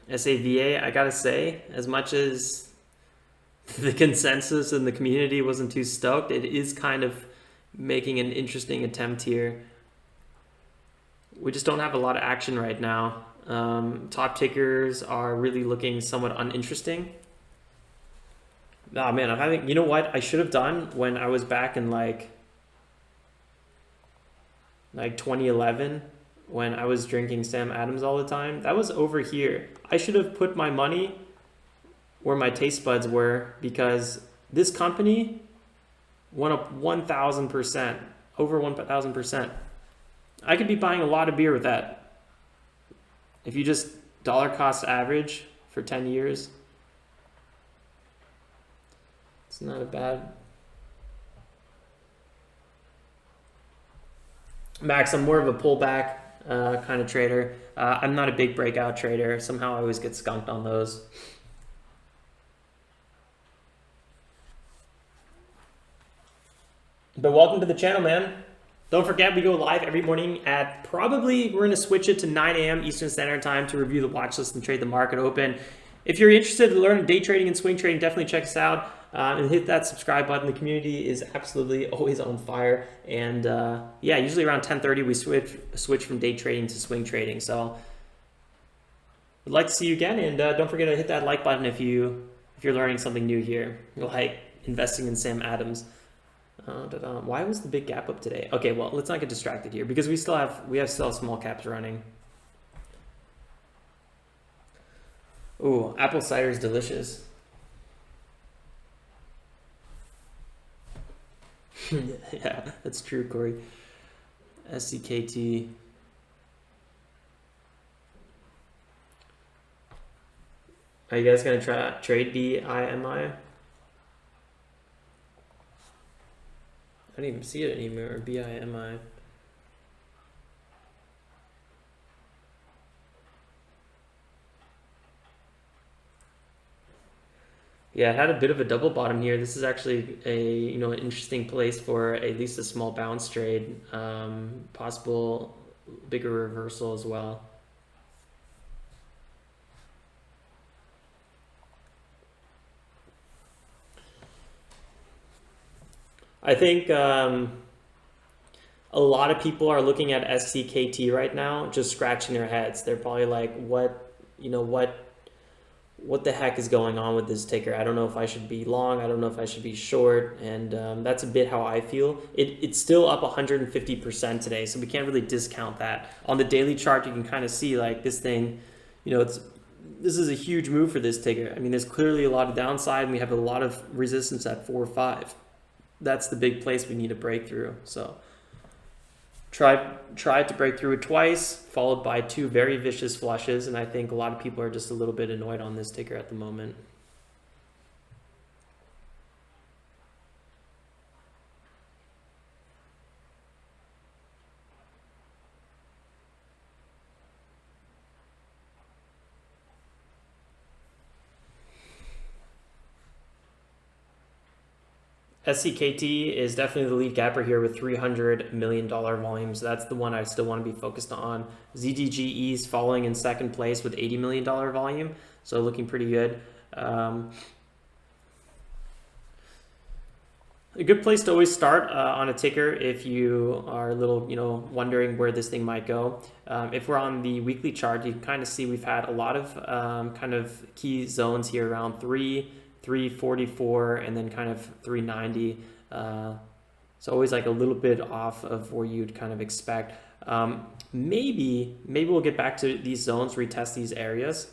SAVA, I gotta say, as much as the consensus in the community wasn't too stoked, it is kind of making an interesting attempt here. We just don't have a lot of action right now. Top tickers are really looking somewhat uninteresting. Oh man, I'm having, you know what I should have done when I was back in like 2011, when I was drinking Sam Adams all the time. That was over here. I should have put my money where my taste buds were, because this company went up 1,000%, over 1,000%. I could be buying a lot of beer with that. If you just dollar cost average for 10 years, it's not a bad. Max, I'm more of a pullback kind of trader. I'm not a big breakout trader. Somehow I always get skunked on those. But welcome to the channel, man. Don't forget, we go live every morning at probably, we're going to switch it to 9 a.m. Eastern Standard Time to review the watch list and trade the market open. If you're interested in learning day trading and swing trading, definitely check us out and hit that subscribe button. The community is absolutely always on fire. And yeah, usually around 10:30 we switch from day trading to swing trading. So we'd like to see you again, and don't forget to hit that like button if you're learning something new here, like investing in Sam Adams. Why was the big gap up today? Okay, well, let's not get distracted here because we still have small caps running. Ooh, apple cider is delicious. Yeah, that's true, Corey. SCKT. Are you guys gonna trade BIMI? I don't even see it anymore. BIMI. Yeah, it had a bit of a double bottom here. This is actually an interesting place for at least a small bounce trade. Possible bigger reversal as well. I think a lot of people are looking at SCKT right now, just scratching their heads. They're probably like, what the heck is going on with this ticker? I don't know if I should be long. I don't know if I should be short. And that's a bit how I feel. It's still up 150% today, so we can't really discount that. On the daily chart, you can kind of see like this thing, this is a huge move for this ticker. I mean, there's clearly a lot of downside, and we have a lot of resistance at 4.5. That's the big place we need to break through. So tried to break through it twice, followed by 2 very vicious flushes, and I think a lot of people are just a little bit annoyed on this ticker at the moment. SCKT is definitely the lead gapper here with $300 million volume. So that's the one I still want to be focused on. ZDGE is following in second place with $80 million volume. So looking pretty good. A good place to always start on a ticker if you are a little, wondering where this thing might go. If we're on the weekly chart, you can kind of see we've had a lot of kind of key zones here around 344 and then kind of 390. So always like a little bit off of where you'd kind of expect. Maybe we'll get back to these zones, retest these areas.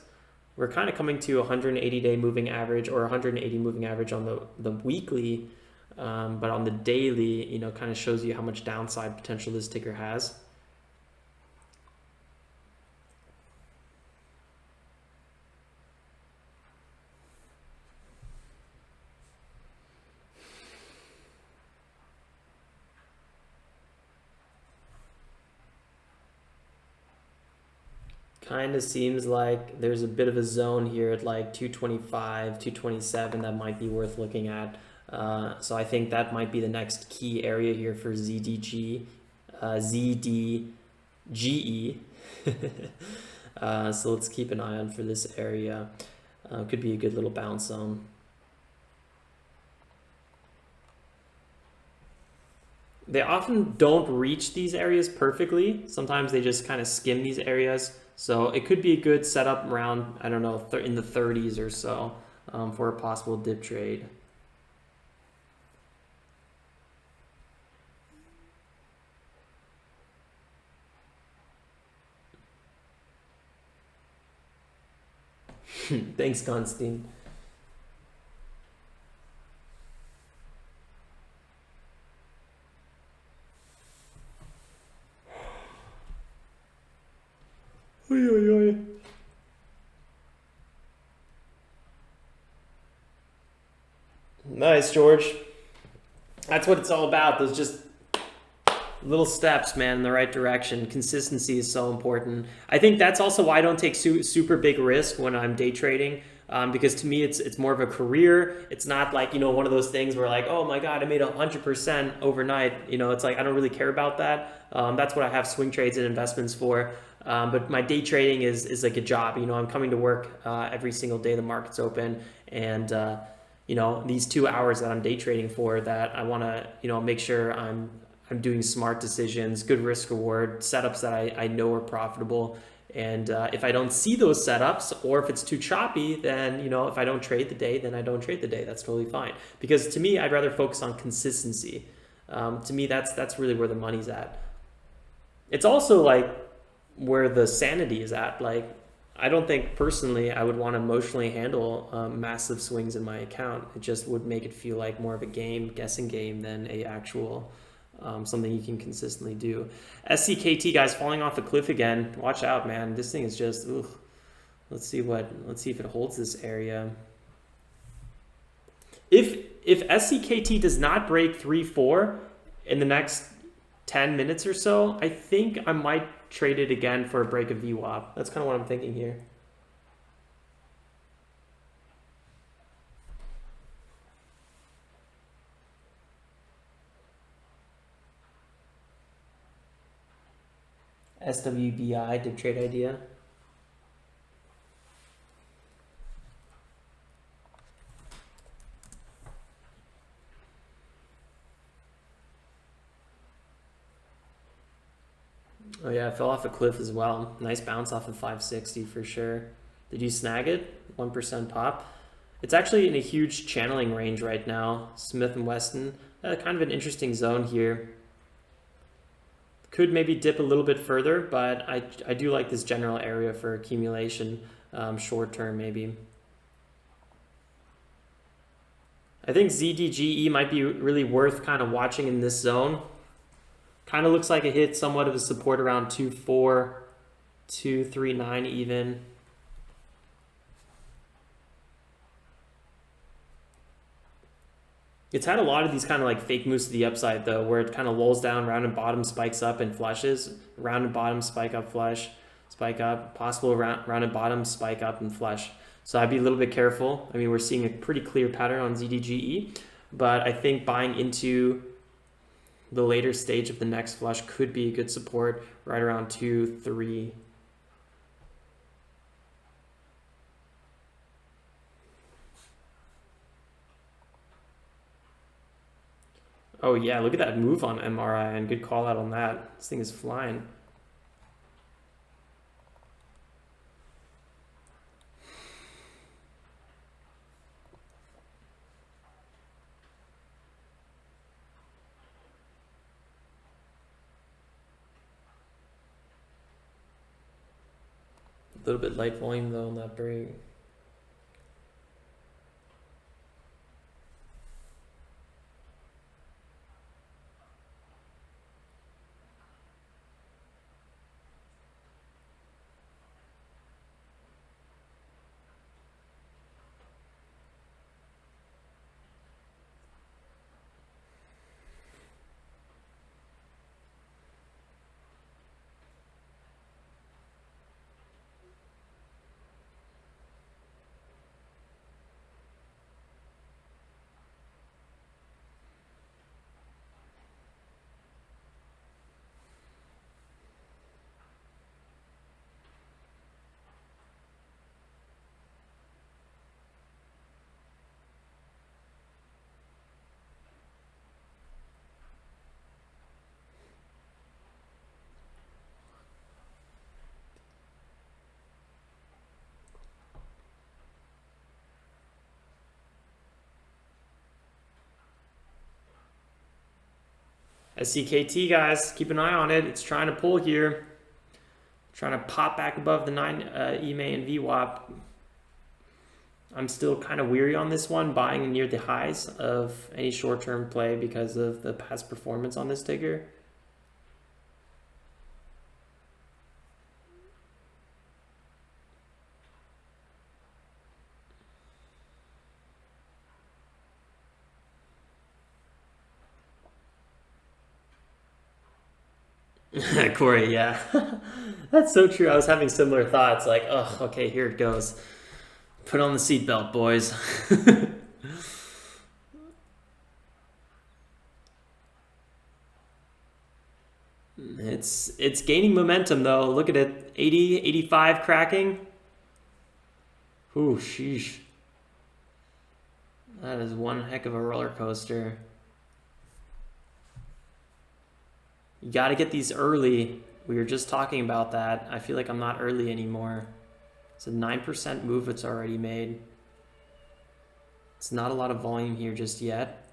We're kind of coming to 180-day moving average or 180 moving average on the weekly, but on the daily, kind of shows you how much downside potential this ticker has. Kind of seems like there's a bit of a zone here at like 225, 227 that might be worth looking at. So I think that might be the next key area here for ZDGE. So let's keep an eye on for this area. Could be a good little bounce zone. They often don't reach these areas perfectly. Sometimes they just kind of skim these areas. So it could be a good setup around, I don't know, in the 30s or so for a possible dip trade. Thanks, Constantine. Oy, oy, oy. Nice, George. That's what it's all about. Those just little steps, man, in the right direction. Consistency is so important. I think that's also why I don't take super big risk when I'm day trading. because to me it's more of a career. It's not like, you know, one of those things where like, oh my god, I made 100% overnight. You know, it's like I don't really care about that. That's what I have swing trades and investments for. But my day trading is like a job. You know, I'm coming to work every single day the market's open, and you know, these 2 hours that I'm day trading for, that I want to, you know, make sure I'm doing smart decisions, good risk reward setups that I know are profitable. And if I don't see those setups, or if it's too choppy, then, you know, if I don't trade the day, then I don't trade the day. That's totally fine. Because to me, I'd rather focus on consistency. To me, that's really where the money's at. It's also like where the sanity is at. Like, I don't think personally I would want to emotionally handle massive swings in my account. It just would make it feel like more of a guessing game, than a actual something you can consistently do. SCKT, guys, falling off the cliff again. Watch out, man. This thing is just, ugh. Let's see if it holds this area. If SCKT does not break 3-4 in the next 10 minutes or so, I think I might trade it again for a break of VWAP. That's kind of what I'm thinking here. SWBI, dip trade idea. Oh yeah, I fell off a cliff as well. Nice bounce off of 560 for sure. Did you snag it? 1% pop. It's actually in a huge channeling range right now. Smith & Wesson, kind of an interesting zone here. Could maybe dip a little bit further, but I do like this general area for accumulation, short term maybe. I think ZDGE might be really worth kind of watching in this zone. Kind of looks like it hit somewhat of a support around 2.4, 2.39 even. It's had a lot of these kind of like fake moves to the upside though, where it kind of lulls down, round and bottom, spikes up and flushes. Round and bottom, spike up, flush, spike up, possible round and bottom, spike up and flush. So I'd be a little bit careful. I mean, we're seeing a pretty clear pattern on ZDGE, but I think buying into the later stage of the next flush could be a good support right around 2.3. Oh yeah, look at that move on MRI, and good call out on that. This thing is flying. A little bit light volume though on that break. SCKT, guys, keep an eye on it. It's trying to pull here. Trying to pop back above the 9 EMA and VWAP. I'm still kind of weary on this one, buying near the highs of any short-term play because of the past performance on this ticker. Corey, yeah. That's so true. I was having similar thoughts, like, oh, okay, here it goes. Put on the seatbelt, boys. It's gaining momentum though. Look at it, 80, 85 cracking. Ooh, sheesh. That is one heck of a roller coaster. You got to get these early. We were just talking about that. I feel like I'm not early anymore. It's a 9% move it's already made. It's not a lot of volume here just yet.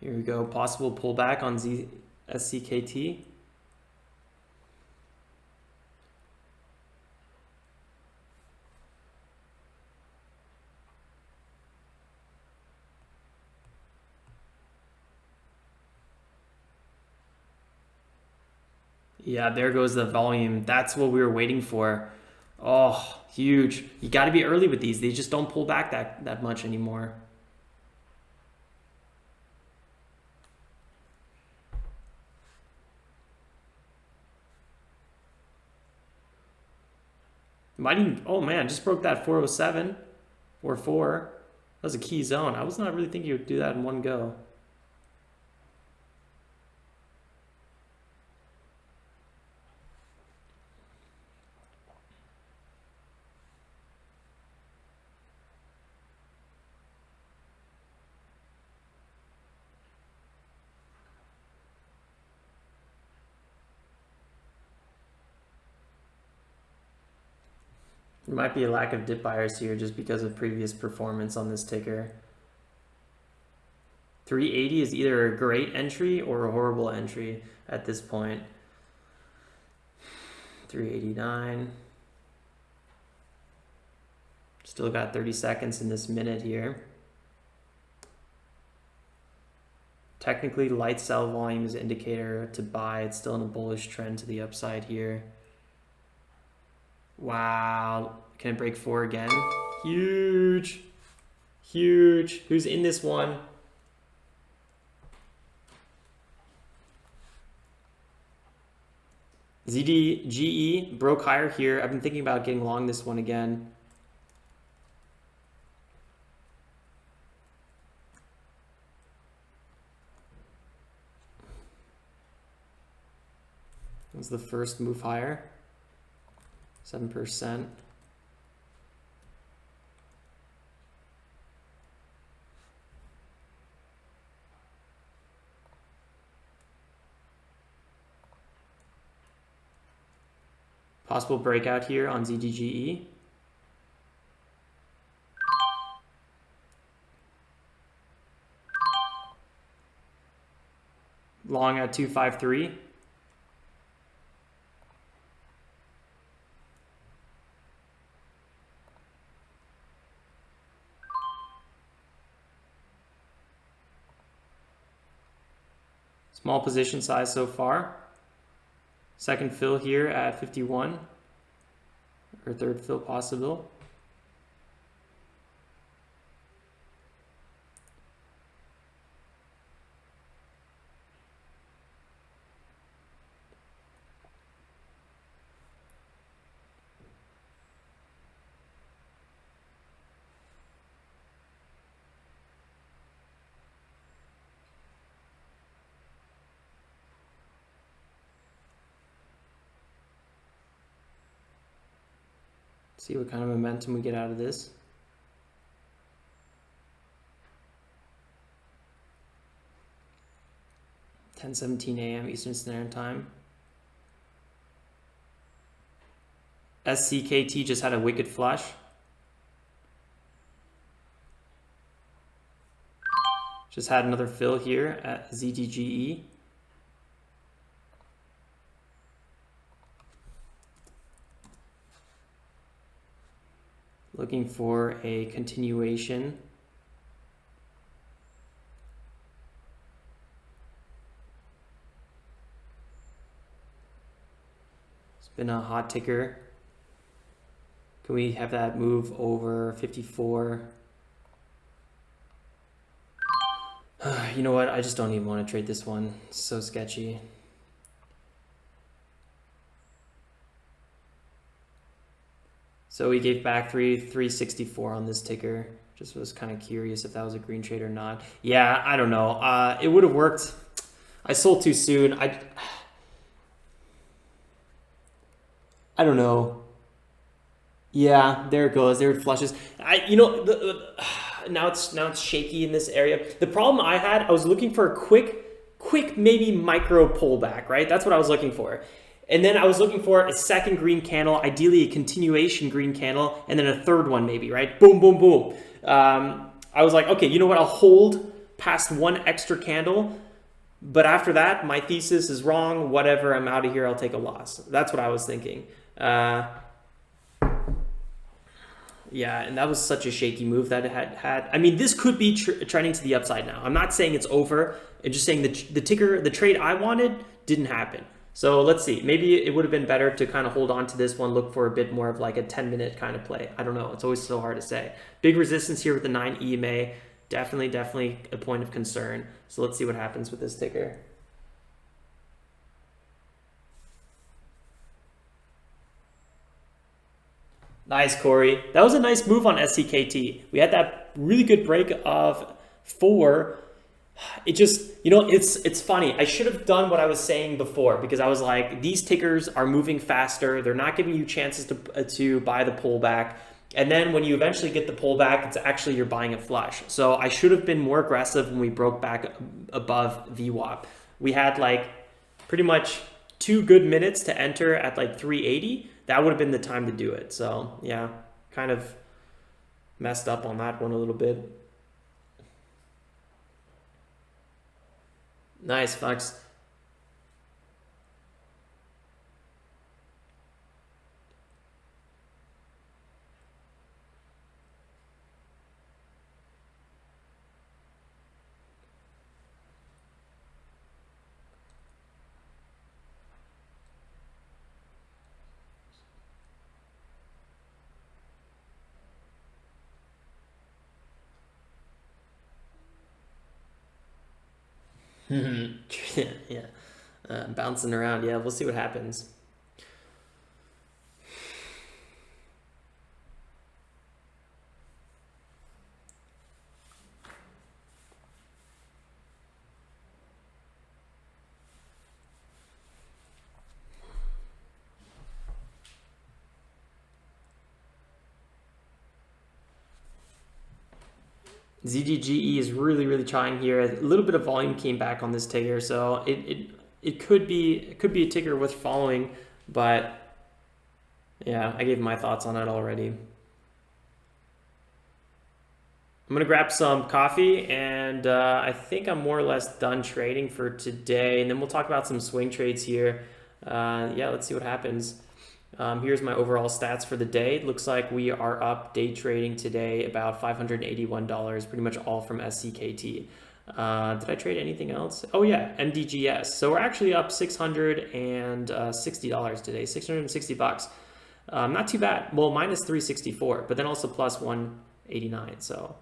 Here we go, possible pullback on SCKT. Yeah, there goes the volume. That's what we were waiting for. Oh, huge. You got to be early with these. They just don't pull back that much anymore. Might even, oh man, just broke that 407, 4.4. That was a key zone. I was not really thinking you would do that in one go. There might be a lack of dip buyers here just because of previous performance on this ticker. 380 is either a great entry or a horrible entry at this point. 389. Still got 30 seconds in this minute here. Technically, light sell volume is an indicator to buy. It's still in a bullish trend to the upside here. Wow, can it break 4 again? Huge, huge. Who's in this one? ZDGE broke higher here. I've been thinking about getting long this one again. That was the first move higher. 7%. Possible breakout here on ZDGE. Long at 253. Small position size so far. Second fill here at 51, or third fill possible. See what kind of momentum we get out of this. (10:17 a.m. Eastern Standard Time). SCKT just had a wicked flush. Just had another fill here at ZDGE. Looking for a continuation. It's been a hot ticker. Can we have that move over 54? You know what? I just don't even want to trade this one. It's so sketchy. So we gave back 364 on this ticker. Just was kind of curious if that was a green trade or not. Yeah, I don't know. It would have worked. I sold too soon. I don't know. Yeah, there it goes. There it flushes. Now it's shaky in this area. The problem I had, I was looking for a quick maybe micro pullback, right? That's what I was looking for. And then I was looking for a second green candle, ideally a continuation green candle, and then a third one maybe, right? Boom, boom, boom. I was like, okay, you know what? I'll hold past one extra candle, but after that, my thesis is wrong. Whatever, I'm out of here. I'll take a loss. That's what I was thinking. Yeah, and that was such a shaky move that it had. I mean, this could be trending to the upside now. I'm not saying it's over. I'm just saying the trade I wanted didn't happen. So let's see. Maybe it would have been better to kind of hold on to this one, look for a bit more of like a 10-minute kind of play. I don't know. It's always so hard to say. Big resistance here with the 9 EMA. Definitely a point of concern. So let's see what happens with this ticker. Nice, Corey. That was a nice move on SCKT. We had that really good break of 4. It just, it's funny. I should have done what I was saying before, because I was like, these tickers are moving faster. They're not giving you chances to buy the pullback. And then when you eventually get the pullback, it's actually you're buying a flush. So I should have been more aggressive when we broke back above VWAP. We had like pretty much 2 good minutes to enter at like 380. That would have been the time to do it. So yeah, kind of messed up on that one a little bit. Nice, Fox. Yeah, bouncing around. Yeah, we'll see what happens. ZDGE is really trying here. A little bit of volume came back on this ticker, so it could be a ticker worth following, but yeah, I gave my thoughts on it already. I'm gonna grab some coffee, and I think I'm more or less done trading for today, and then we'll talk about some swing trades here. Yeah, let's see what happens. Here's my overall stats for the day. It looks like we are up day trading today about $581, pretty much all from SCKT. Did I trade anything else? Oh yeah, MDGS. So we're actually up $660 today, 660 bucks. Not too bad. Well, minus 364, but then also plus 189. So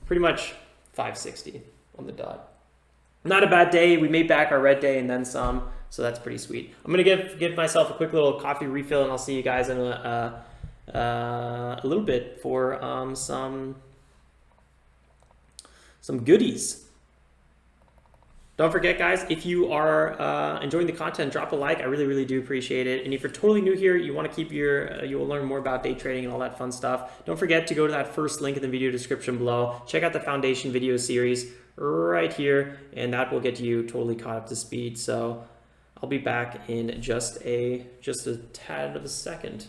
pretty much 560 on the dot. Not a bad day. We made back our red day and then some. So that's pretty sweet. I'm gonna give myself a quick little coffee refill, and I'll see you guys in a little bit for some goodies. Don't forget, guys, if you are enjoying the content, drop a like. I really do appreciate it. And if you're totally new here, you want to keep you will learn more about day trading and all that fun stuff. Don't forget to go to that first link in the video description below. Check out the foundation video series right here, and that will get you totally caught up to speed. So I'll be back in just a tad of a second.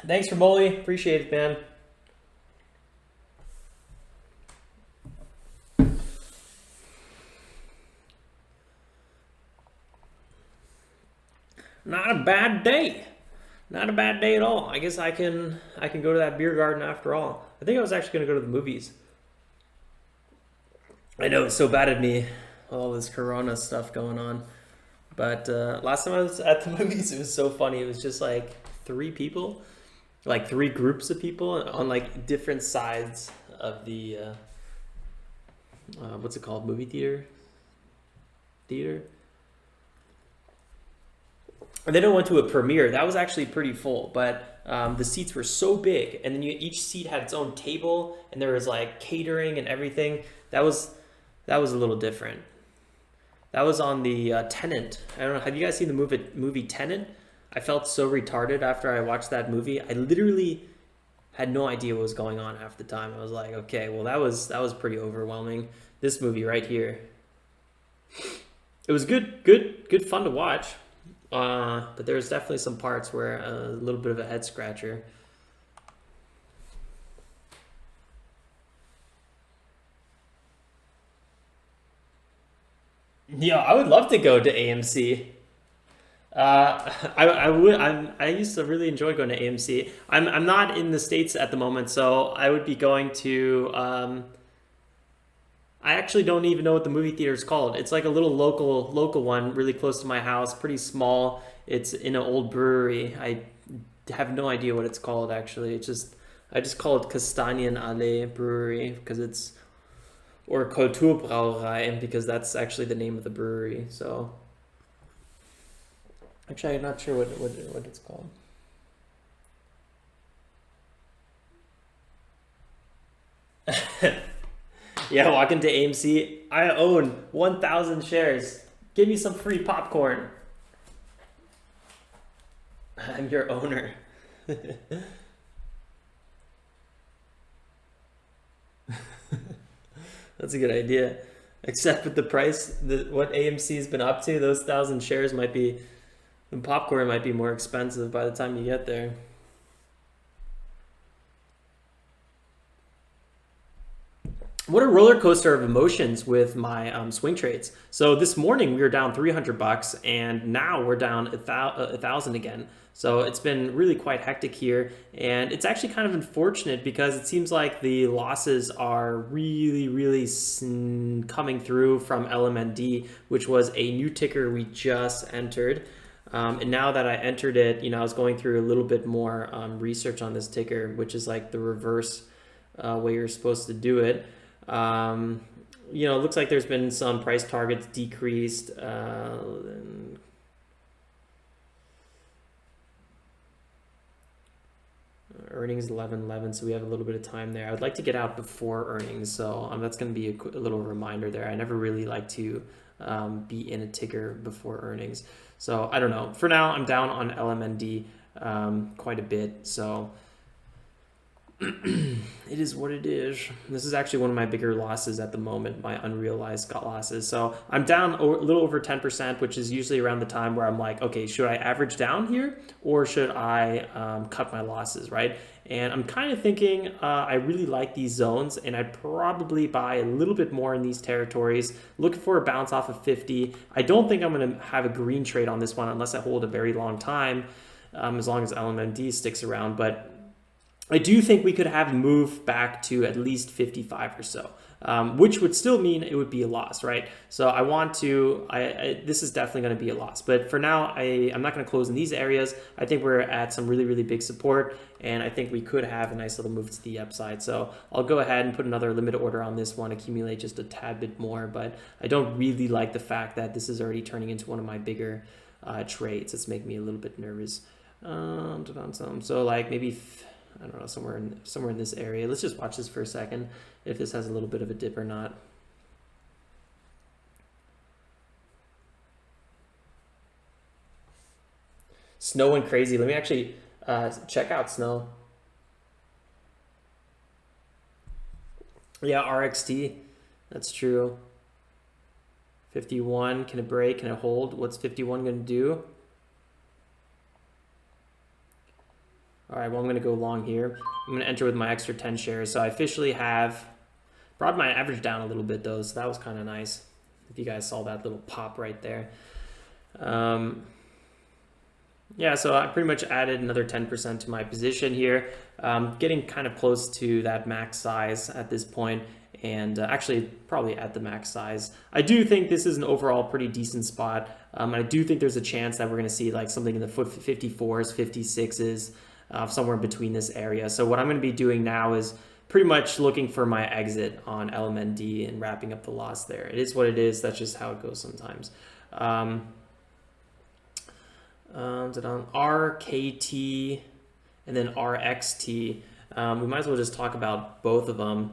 Thanks for Molly. Appreciate it, man. Not a bad day. Not a bad day at all. I guess I can go to that beer garden after all. I think I was actually going to go to the movies. I know it's so bad at me, all this Corona stuff going on. But last time I was at the movies, it was so funny. It was just like 3 people, like 3 groups of people on like different sides of the, what's it called? Movie theater? And then I went to a premiere. That was actually pretty full, but the seats were so big, and then each seat had its own table, and there was like catering and everything. That was a little different. That was on the Tenet. I don't know. Have you guys seen the movie Tenet? I felt so retarded after I watched that movie. I literally had no idea what was going on half the time. I was like, okay, well that was pretty overwhelming. This movie right here. It was good fun to watch. But there's definitely some parts where a little bit of a head scratcher. Yeah, I would love to go to AMC. I used to really enjoy going to AMC. I'm not in the States at the moment, so I would be going to I actually don't even know what the movie theater is called. It's like a little local one, really close to my house, pretty small. It's in an old brewery. I have no idea what it's called actually. I just call it Kastanienallee Brewery because it's, or Kulturbrauerei because that's actually the name of the brewery. So actually, I'm not sure what it's called. Yeah, walk into AMC. I own 1,000 shares. Give me some free popcorn. I'm your owner. That's a good idea. Except with the price, what AMC's been up to, those 1,000 shares might be, the popcorn might be more expensive by the time you get there. What a roller coaster of emotions with my swing trades. So this morning we were down $300 and now we're down 1,000 again. So it's been really quite hectic here, and it's actually kind of unfortunate because it seems like the losses are really coming through from LMND, which was a new ticker we just entered. And now that I entered it, I was going through a little bit more research on this ticker, which is like the reverse way you're supposed to do it. It looks like there's been some price targets decreased. Earnings 11:11, so we have a little bit of time there. I would like to get out before earnings, so that's going to be a little reminder there. I never really like to be in a ticker before earnings. So I don't know. For now, I'm down on LMND quite a bit, so it is what it is. This is actually one of my bigger losses at the moment, my unrealized losses. So I'm down a little over 10%, which is usually around the time where I'm like, okay, should I average down here or should I cut my losses, right? And I'm kind of thinking I really like these zones, and I'd probably buy a little bit more in these territories, looking for a bounce off of 50. I don't think I'm going to have a green trade on this one unless I hold a very long time, as long as LMND sticks around. But I do think we could have a move back to at least 55 or so, which would still mean it would be a loss, right? So I want to, this is definitely going to be a loss. But for now, I'm not going to close in these areas. I think we're at some really big support, and I think we could have a nice little move to the upside. So I'll go ahead and put another limit order on this one, accumulate just a tad bit more. But I don't really like the fact that this is already turning into one of my bigger trades. It's making me a little bit nervous. So like maybe, I don't know, somewhere in this area. Let's just watch this for a second, if this has a little bit of a dip or not. Snow went crazy. Let me actually check out Snow. Yeah, RXT. That's true. 51, can it break? Can it hold? What's 51 going to do? All right, well, I'm going to go long here. I'm going to enter with my extra 10 shares. So I officially have brought my average down a little bit though, so that was kind of nice. If you guys saw that little pop right there. Yeah, so I pretty much added another 10% to my position here. Getting kind of close to that max size at this point, and actually probably at the max size. I do think this is an overall pretty decent spot. I do think there's a chance that we're going to see like something in the 54s, 56s, somewhere between this area. So what I'm going to be doing now is pretty much looking for my exit on LMND and wrapping up the loss there. It is what it is. That's just how it goes sometimes. On RKT and then RXT, we might as well just talk about both of them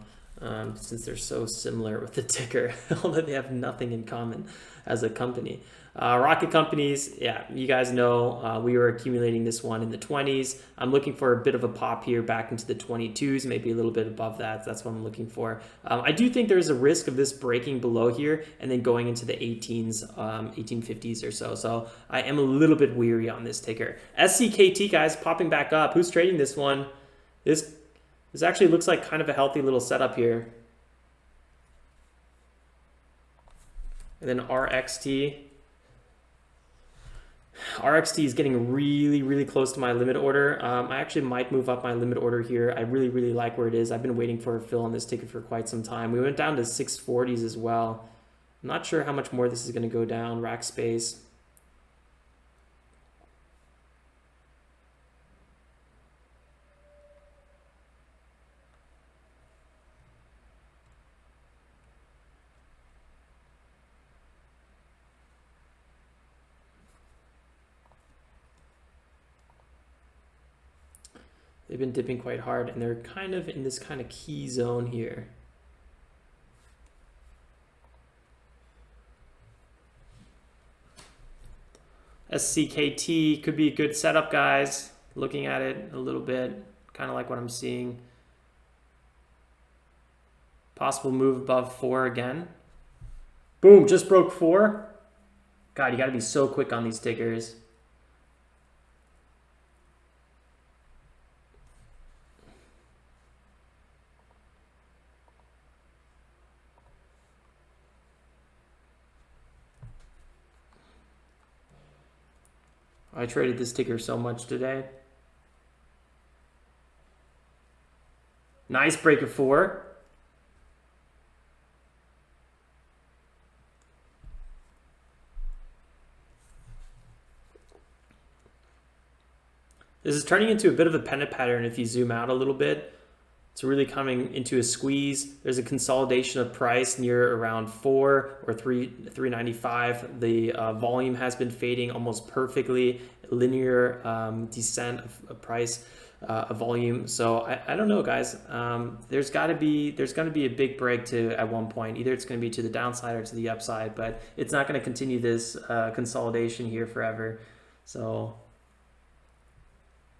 since they're so similar with the ticker, although they have nothing in common as a company. Rocket companies, yeah, you guys know we were accumulating this one in the 20s. I'm looking for a bit of a pop here back into the 22s, maybe a little bit above that. That's what I'm looking for. I do think there's a risk of this breaking below here and then going into the 18s, 1850s or so. So I am a little bit weary on this ticker. SCKT, guys, popping back up. Who's trading this one? This actually looks like kind of a healthy little setup here. And then RXT. RXT is getting really, really close to my limit order. I actually might move up my limit order here. I really, really like where it is. I've been waiting for a fill on this ticket for quite some time. We went down to 640s as well. I'm not sure how much more this is going to go down. Rack space. They've been dipping quite hard, and they're kind of in this kind of key zone here. SCKT could be a good setup, guys. Looking at it a little bit, kind of like what I'm seeing. Possible move above 4 again. Boom, just broke 4. God, you got to be so quick on these tickers. I traded this ticker so much today. Nice break of 4. This is turning into a bit of a pennant pattern if you zoom out a little bit. It's really coming into a squeeze. There's a consolidation of price near around 4 or 395. The volume has been fading almost perfectly. Linear descent of price, of volume. So I don't know, guys. There's going to be a big break to at one point. Either it's going to be to the downside or to the upside, but it's not going to continue this consolidation here forever. So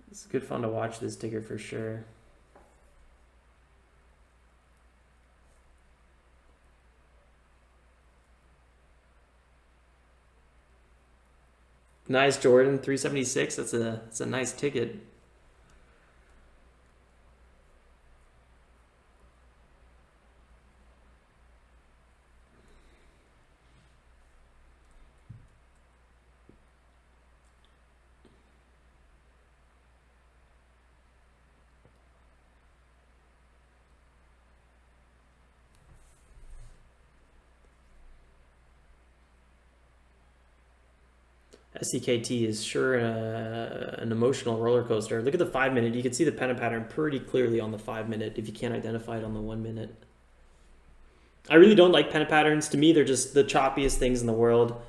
it's good fun to watch this ticker for sure. Nice, Jordan, 376. That's a nice ticket. SCKT is sure an emotional roller coaster. Look at the 5 minute. You can see the pennant pattern pretty clearly on the 5 minute if you can't identify it on the 1 minute. I really don't like pennant patterns. To me, they're just the choppiest things in the world.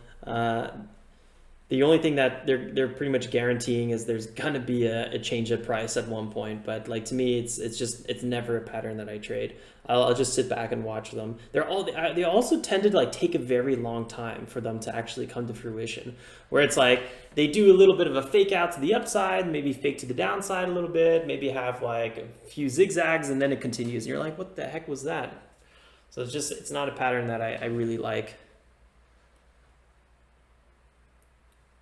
The only thing that they're pretty much guaranteeing is there's gonna be a change of price at one point. But like to me, it's never a pattern that I trade. I'll just sit back and watch them. They also tend to like take a very long time for them to actually come to fruition. Where it's like they do a little bit of a fake out to the upside, maybe fake to the downside a little bit, maybe have like a few zigzags, and then it continues. And you're like, what the heck was that? So it's not a pattern that I really like.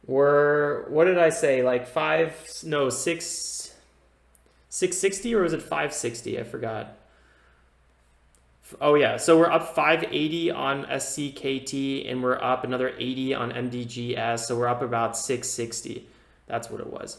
We're, what did I say? Like 660, or was it 560? I forgot. Oh yeah, so we're up 580 on SCKT and we're up another 80 on MDGS, so we're up about 660. That's what it was.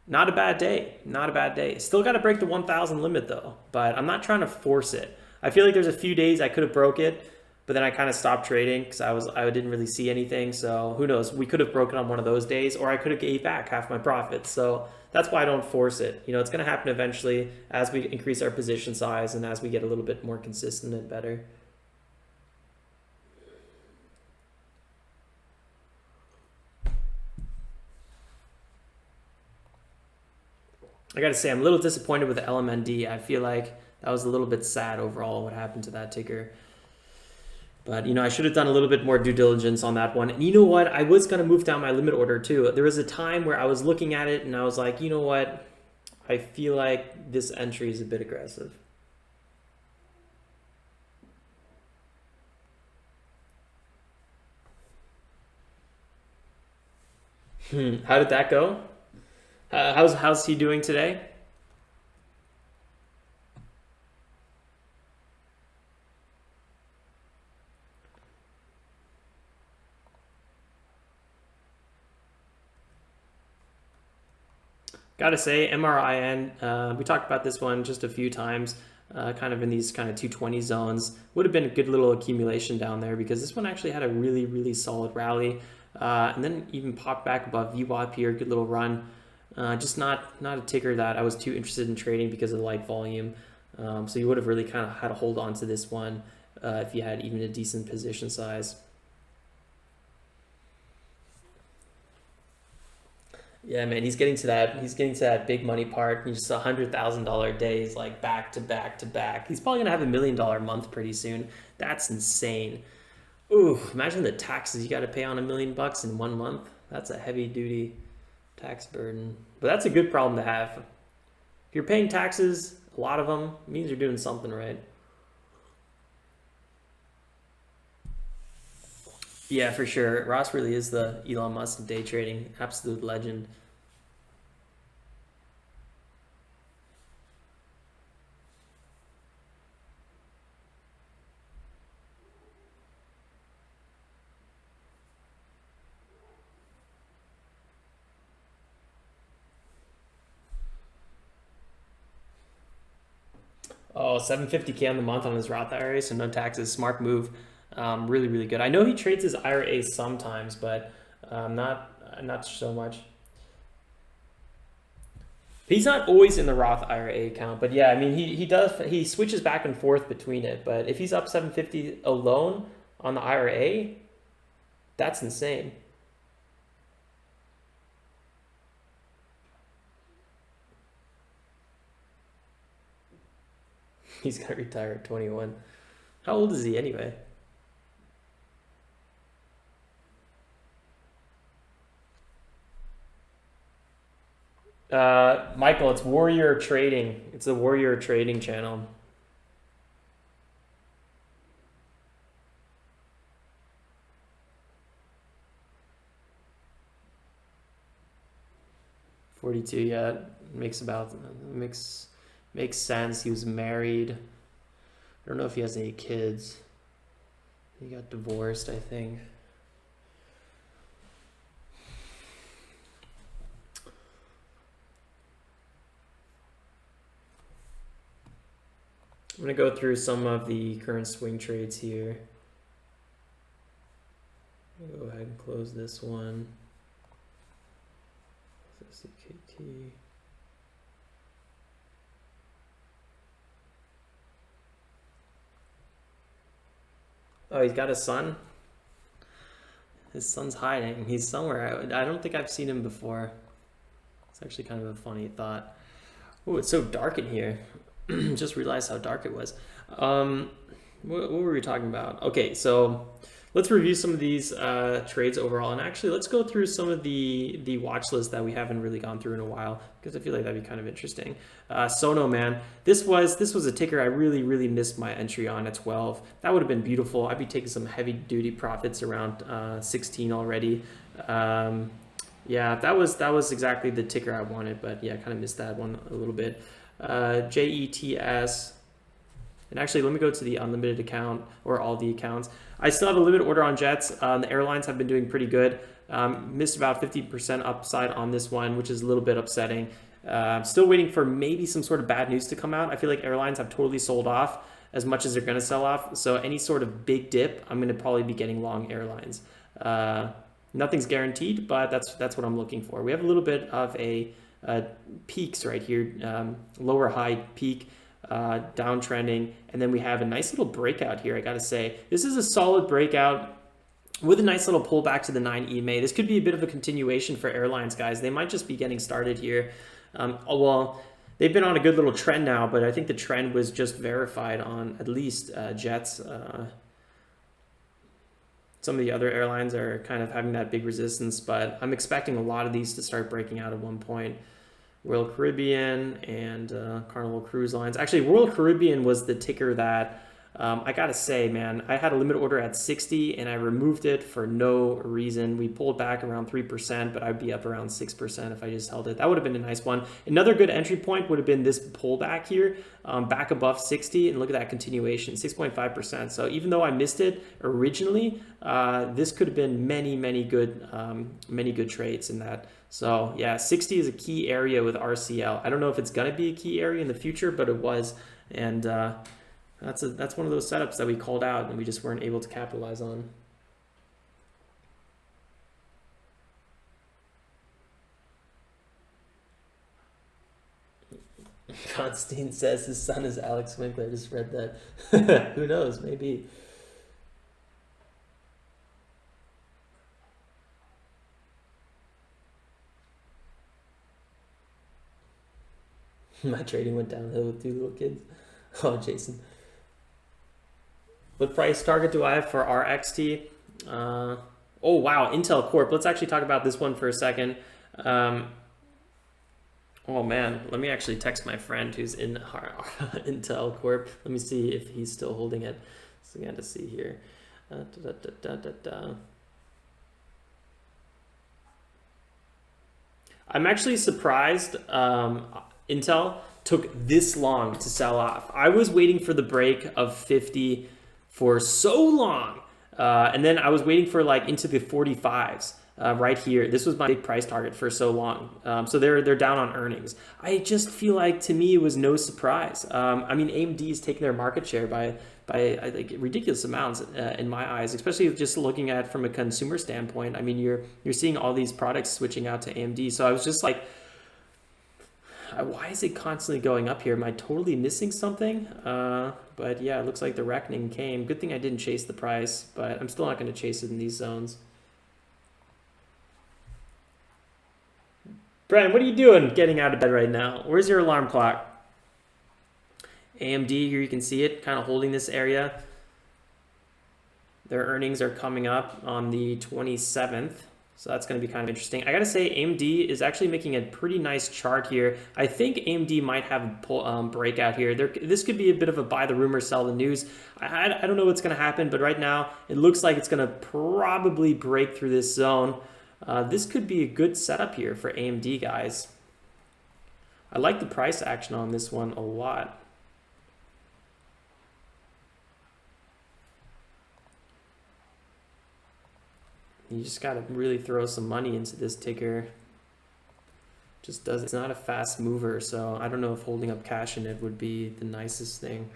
Not a bad day, not a bad day. Still got to break the 1,000 limit though, but I'm not trying to force it. I feel like there's a few days I could have broke it, but then I kind of stopped trading because I didn't really see anything. So who knows? We could have broken on one of those days, or I could have gave back half my profits. So that's why I don't force it. You know, it's going to happen eventually as we increase our position size and as we get a little bit more consistent and better. I got to say, I'm a little disappointed with the LMND. I feel like that was a little bit sad overall what happened to that ticker. But, you know, I should have done a little bit more due diligence on that one. And you know what? I was going to move down my limit order too. There was a time where I was looking at it and I was like, you know what? I feel like this entry is a bit aggressive. How did that go? How's he doing today? Gotta say, MRIN, we talked about this one just a few times, kind of in these kind of 220 zones. Would have been a good little accumulation down there because this one actually had a really, really solid rally. And then even popped back above VWAP here, good little run. Just not a ticker that I was too interested in trading because of the light volume. So you would have really kind of had to hold on to this one if you had even a decent position size. Yeah, man, he's getting to that big money part. He's just $100,000 days, like back to back to back. He's probably gonna have $1 million month pretty soon. That's insane. Ooh, imagine the taxes you got to pay on $1 million in 1 month. That's a heavy duty tax burden. But that's a good problem to have. If you're paying taxes, a lot of them, it means you're doing something right. Yeah, for sure. Ross really is the Elon Musk of day trading. Absolute legend. Oh, 750K on the month on his Roth IRA, so no taxes. Smart move. Really, really good. I know he trades his IRA sometimes, but not so much. He's not always in the Roth IRA account, but yeah, I mean, he switches back and forth between it. But if he's up 750 alone on the IRA, that's insane. He's gonna retire at 21. How old is he anyway? Michael, it's Warrior Trading. It's the Warrior Trading channel. $42, yeah, makes sense. He was married. I don't know if he has any kids. He got divorced, I think. I'm going to go through some of the current swing trades here. Go ahead and close this one. SCKT. Oh, he's got a son? His son's hiding. He's somewhere. I don't think I've seen him before. It's actually kind of a funny thought. Oh, it's so dark in here. Just realized how dark it was. What were we talking about? Okay, so let's review some of these trades overall, and actually let's go through some of the watch lists that we haven't really gone through in a while, because I feel like that'd be kind of interesting. Sono, man, this was a ticker I really missed my entry on at 12. That would have been beautiful. I'd be taking some heavy duty profits around 16 already. Yeah, that was exactly the ticker I wanted, but yeah, I kind of missed that one a little bit. JETS. And actually, let me go to the unlimited account, or all the accounts. I still have a limited order on Jets. The airlines have been doing pretty good. Missed about 50% upside on this one, which is a little bit upsetting. Still waiting for maybe some sort of bad news to come out. I feel like airlines have totally sold off as much as they're going to sell off. So any sort of big dip, I'm going to probably be getting long airlines. Nothing's guaranteed, but that's what I'm looking for. We have a little bit of a peaks right here, lower high peak. Downtrending, and then we have a nice little breakout here. I gotta say, this is a solid breakout with a nice little pullback to the 9 EMA. This could be a bit of a continuation for airlines, guys. They might just be getting started here. Well, they've been on a good little trend now, but I think the trend was just verified on at least Jets. Some of the other airlines are kind of having that big resistance, but I'm expecting a lot of these to start breaking out at one point. Royal Caribbean and Carnival Cruise Lines. Actually, Royal Caribbean was the ticker that I gotta say, man, I had a limit order at 60 and I removed it for no reason. We pulled back around 3%, but I'd be up around 6% if I just held it. That would have been a nice one. Another good entry point would have been this pullback here, back above 60, and look at that continuation, 6.5%. So even though I missed it originally, this could have been many good trades in that. So yeah, 60 is a key area with RCL. I don't know if it's gonna be a key area in the future, but it was, and that's one of those setups that we called out and we just weren't able to capitalize on. Constantine says his son is Alex Winkler. I just read that. Who knows? Maybe. My trading went downhill with 2 little kids. Oh, Jason. What price target do I have for RXT? Oh, wow, Intel Corp. Let's actually talk about this one for a second. Oh, man, let me actually text my friend who's in Intel Corp. Let me see if he's still holding it. So I got to see here. I'm actually surprised Intel took this long to sell off. I was waiting for the break of 50 for so long. And then I was waiting for like into the 45s right here. This was my big price target for so long. So they're down on earnings. I just feel like, to me, it was no surprise. I mean, AMD is taking their market share by I think ridiculous amounts in my eyes, especially just looking at from a consumer standpoint. I mean, you're seeing all these products switching out to AMD. So I was just like, why is it constantly going up here? Am I totally missing something? But yeah, it looks like the reckoning came. Good thing I didn't chase the price, but I'm still not going to chase it in these zones. Brian, what are you doing getting out of bed right now? Where's your alarm clock? AMD, here you can see it, kind of holding this area. Their earnings are coming up on the 27th. So that's going to be kind of interesting. I got to say, AMD is actually making a pretty nice chart here. I think AMD might have a breakout here. This could be a bit of a buy the rumor, sell the news. I don't know what's going to happen, but right now it looks like it's going to probably break through this zone. This could be a good setup here for AMD, guys. I like the price action on this one a lot. You just got to really throw some money into this ticker. It's not a fast mover, so I don't know if holding up cash in it would be the nicest thing.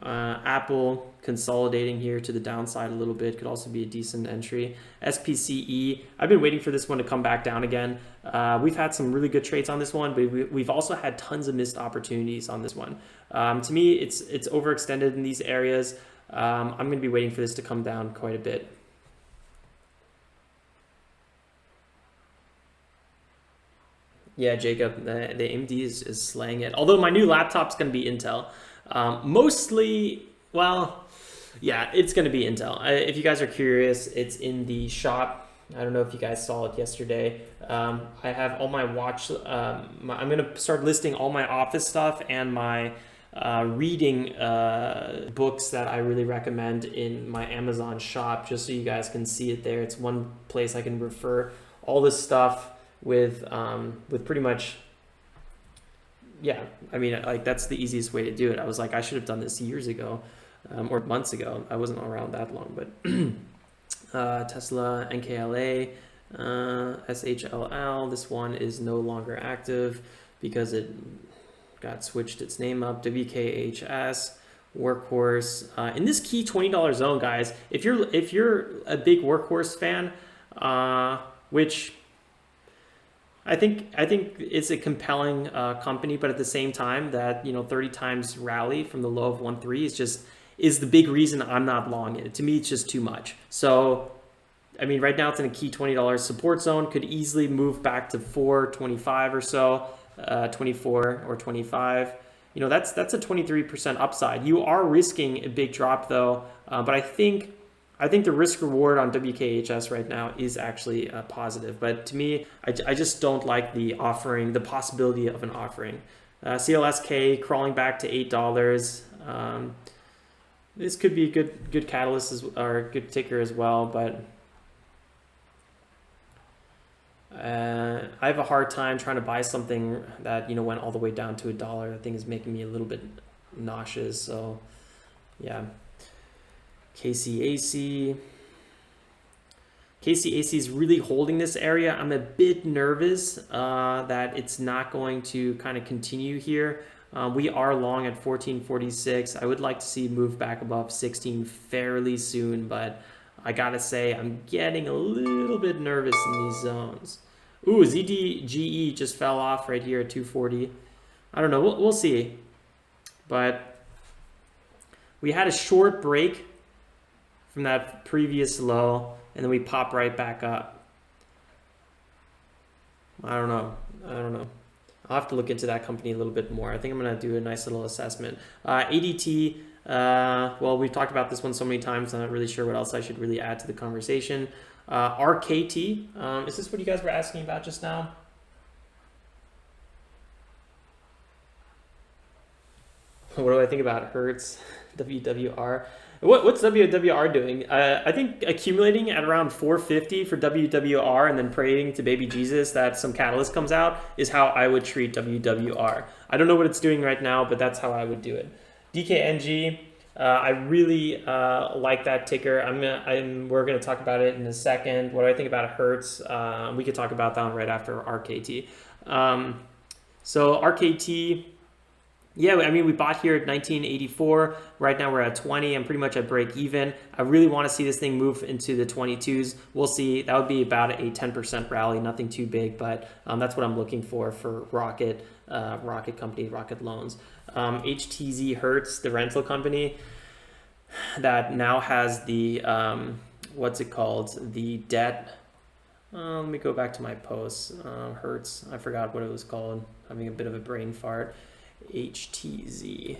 Apple consolidating here to the downside a little bit could also be a decent entry. SPCE, I've been waiting for this one to come back down again. We've had some really good trades on this one, but we've also had tons of missed opportunities on this one. To me, it's overextended in these areas. I'm going to be waiting for this to come down quite a bit. Yeah, Jacob, the AMD is slaying it. Although my new laptop's going to be Intel. Mostly, well, Yeah, it's going to be Intel. If you guys are curious, it's in the shop. I don't know if you guys saw it yesterday. I have all my I'm going to start listing all my office stuff and my reading books that I really recommend in my Amazon shop, just so you guys can see it there. It's one place I can refer all this stuff with pretty much. Yeah, I mean, like, that's the easiest way to do it. I was like, I should have done this years ago, or months ago. I wasn't around that long, but Tesla, NKLA, SHLL. This one is no longer active because it got switched its name up. WKHs, Workhorse. In this key $20 zone, guys, if you're a big Workhorse fan, which I think it's a compelling company, but at the same time, that 30 times rally from the low of 1.3 is the big reason I'm not long in it. To me, it's just too much. So, I mean, right now it's in a key $20 support zone. Could easily move back to 4.25 or so, 24 or 25. That's a 23% upside. You are risking a big drop though, but I think the risk reward on WKHs right now is actually positive. But to me, I just don't like the possibility of an offering. CLSK crawling back to $8. This could be a good catalyst or a good ticker as well, but I have a hard time trying to buy something that went all the way down to $1. That thing is making me a little bit nauseous. So yeah. KCAC is really holding this area. I'm a bit nervous that it's not going to kind of continue here. We are long at 14.46. I would like to see it move back above 16 fairly soon, but I gotta say I'm getting a little bit nervous in these zones. Ooh, ZDGE just fell off right here at 240. I don't know. We'll see. But we had a short break from that previous low, and then we pop right back up. I don't know. I'll have to look into that company a little bit more. I think I'm going to do a nice little assessment. ADT, well, we've talked about this one so many times, I'm not really sure what else I should really add to the conversation. RKT, is this what you guys were asking about just now? What do I think about Hertz, WWR? What's WWR doing? I think accumulating at around 450 for WWR and then praying to baby Jesus that some catalyst comes out is how I would treat WWR. I don't know what it's doing right now, but that's how I would do it. DKNG, I really like that ticker. We're gonna talk about it in a second. What do I think about Hertz? We could talk about that one right after RKT. So RKT. Yeah, I mean, we bought here at 1984. Right now we're at 20. I'm pretty much at break even. I really want to see this thing move into the 22s. We'll see. That would be about a 10% rally, nothing too big, but that's what I'm looking for Rocket company, Rocket Loans. HTZ Hertz, the rental company that now has the, what's it called? The debt. Let me go back to my posts. Hertz, I forgot what it was called. Having a bit of a brain fart. HTZ.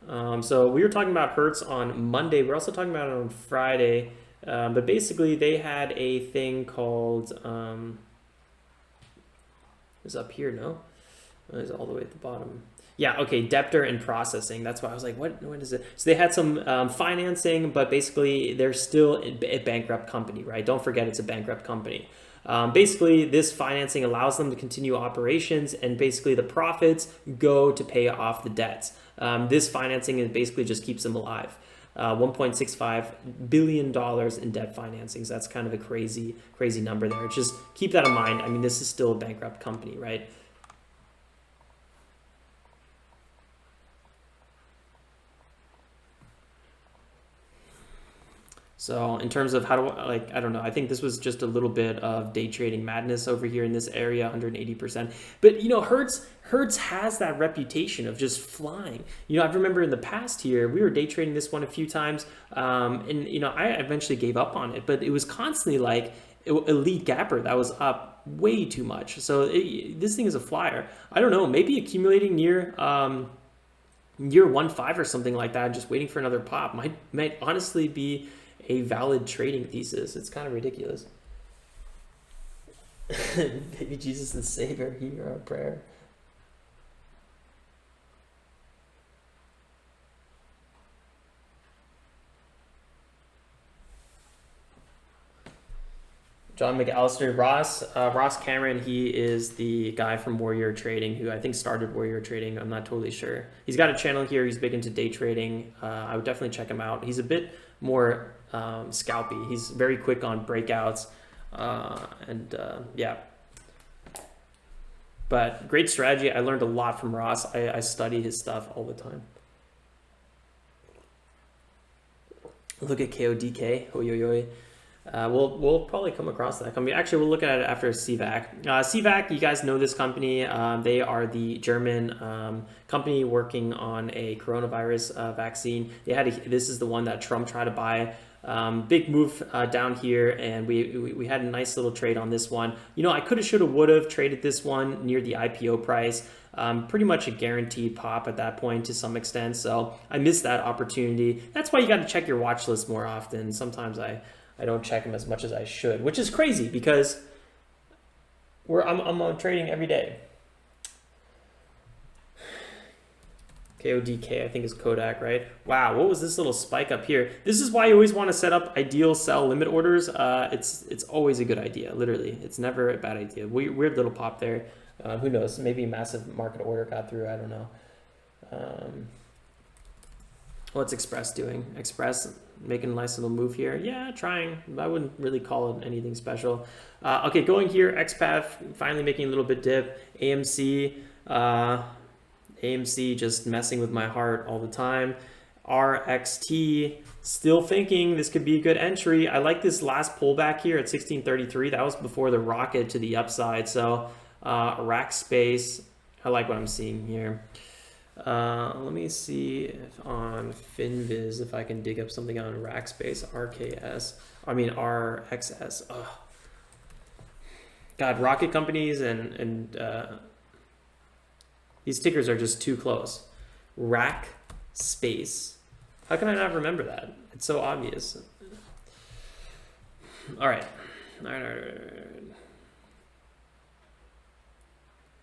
So we were talking about Hertz on Monday. We're also talking about it on Friday. But basically they had a thing called, it's up here, no? It's all the way at the bottom. Yeah, okay, debtor and processing. That's why I was like, what is it? So they had some financing, but basically they're still a bankrupt company, right? Don't forget it's a bankrupt company. Basically, this financing allows them to continue operations, and basically the profits go to pay off the debts. This financing basically just keeps them alive. $1.65 billion in debt financings. That's kind of a crazy number there. Just keep that in mind. I mean, this is still a bankrupt company, right? So in terms of how do I don't know, I think this was just a little bit of day trading madness over here in this area, 180%. But Hertz has that reputation of just flying. I remember in the past here, we were day trading this one a few times, and I eventually gave up on it, but it was constantly like elite gapper that was up way too much. So this thing is a flyer. I don't know, maybe accumulating near year 1.5 or something like that, just waiting for another pop might honestly be a valid trading thesis. It's kind of ridiculous. Baby Jesus the Savior, hear our prayer. John McAllister, Ross Cameron, he is the guy from Warrior Trading who I think started Warrior Trading. I'm not totally sure. He's got a channel here. He's big into day trading. I would definitely check him out. He's a bit more scalpy. He's very quick on breakouts. Yeah. But great strategy. I learned a lot from Ross. I study his stuff all the time. Look at KODK. Oy, oy, oy. We'll probably come across that company. Actually, we'll look at it after CVAC. CVAC, you guys know this company. They are the German company working on a coronavirus vaccine. This is the one that Trump tried to buy. Big move down here, and we had a nice little trade on this one. You know, I could have, should have, would have traded this one near the IPO price. Pretty much a guaranteed pop at that point to some extent. So I missed that opportunity. That's why you got to check your watch list more often. Sometimes I don't check them as much as I should, which is crazy because I'm trading every day. KODK, I think is Kodak, right? Wow, what was this little spike up here? This is why you always want to set up ideal sell limit orders. It's always a good idea, literally. It's never a bad idea. Weird little pop there. Who knows? Maybe a massive market order got through. I don't know. What's Express doing? Express making a nice little move here. Yeah, trying. I wouldn't really call it anything special. Okay, going here. XPath finally making a little bit dip. AMC. AMC just messing with my heart all the time. RXT, still thinking this could be a good entry. I like this last pullback here at 1633. That was before the rocket to the upside. So rack space, I like what I'm seeing here. Let me see if on FinViz if I can dig up something on rack space. RXS. Ugh. God, rocket companies and these tickers are just too close. Rack space. How can I not remember that? It's so obvious. All right.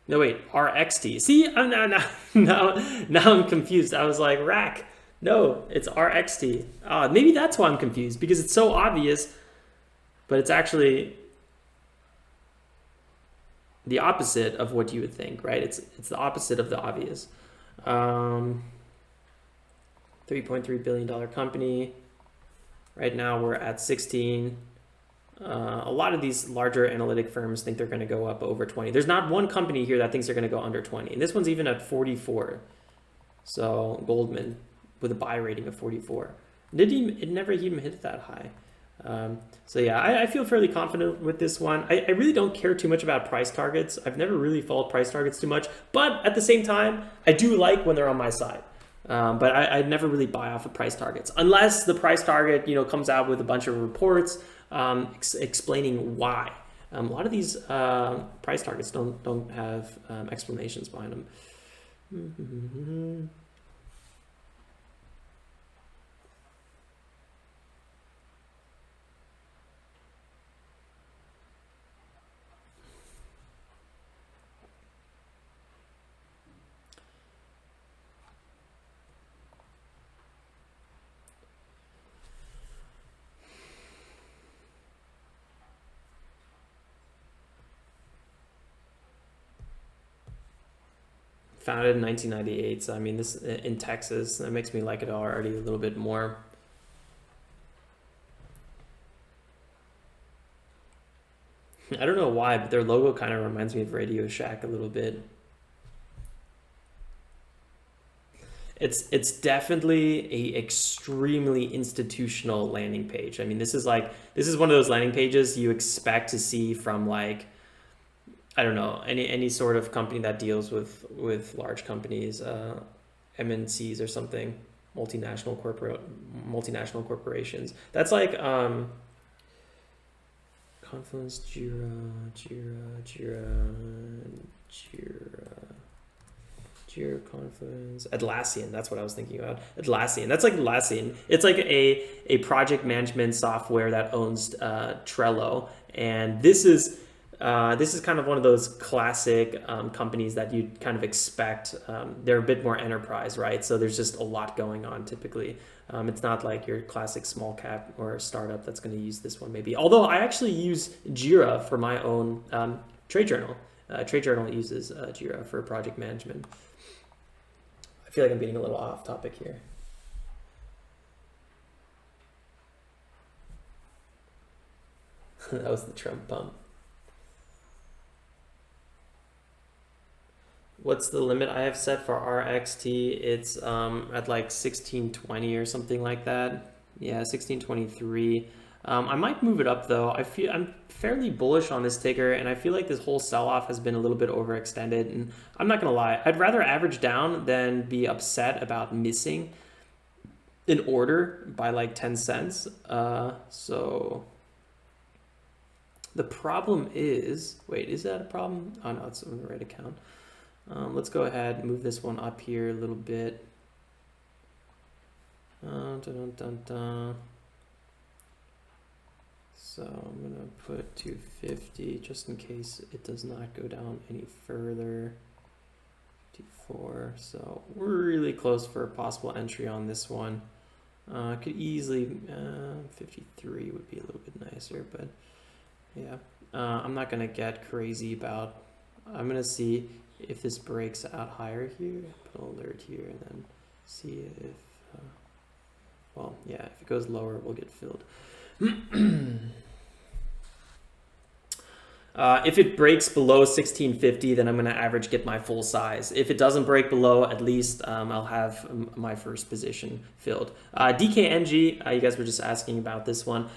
No, wait, RXT. See, now I'm confused. I was like, rack. No, it's RXT. Maybe that's why I'm confused, because it's so obvious, but it's actually the opposite of what you would think, right? It's the opposite of the obvious. $3.3 billion company. Right now we're at 16. A lot of these larger analytic firms think they're going to go up over 20. There's not one company here that thinks they're going to go under 20. And this one's even at 44. So Goldman with a buy rating of 44. It never even hit that high. So yeah, I feel fairly confident with this one. I really don't care too much about price targets. I've never really followed price targets too much, but at the same time, I do like when they're on my side. But I'd never really buy off of price targets unless the price target, comes out with a bunch of reports explaining why. A lot of these price targets don't have explanations behind them. Founded in 1998, so I mean, this in Texas, that makes me like it already a little bit more. I don't know why, but their logo kind of reminds me of Radio Shack a little bit. It's definitely a extremely institutional landing page. I mean, this is one of those landing pages you expect to see from, like, I don't know, any sort of company that deals with large companies, MNCs or something, multinational corporations. That's like Confluence, Jira. Jira Confluence, Atlassian, that's what I was thinking about. Atlassian, that's like Atlassian. It's like a project management software that owns Trello. And this is kind of one of those classic companies that you kind of expect. They're a bit more enterprise, right? So there's just a lot going on typically. It's not like your classic small cap or startup that's going to use this one maybe. Although I actually use Jira for my own trade journal. Trade journal uses Jira for project management. I feel like I'm getting a little off topic here. That was the Trump bump. What's the limit I have set for RXT? It's at like 1620 or something like that. Yeah, 1623. I might move it up though. I'm fairly bullish on this ticker, and I feel like this whole sell-off has been a little bit overextended. And I'm not gonna lie, I'd rather average down than be upset about missing an order by like 10 cents. So the problem is, wait, is that a problem? Oh no, it's on the right account. Let's go ahead and move this one up here a little bit. Dun, dun, dun, dun. So I'm gonna put 250 just in case it does not go down any further. 54. So we're really close for a possible entry on this one. Could easily 53 would be a little bit nicer, but yeah, I'm not gonna get crazy about. I'm gonna see if this breaks out higher here. Put an alert here and then see if. Well, yeah, if it goes lower, we'll get filled. If it breaks below 1650, then I'm going to average get my full size. If it doesn't break below, at least I'll have my first position filled. DKNG, you guys were just asking about this one.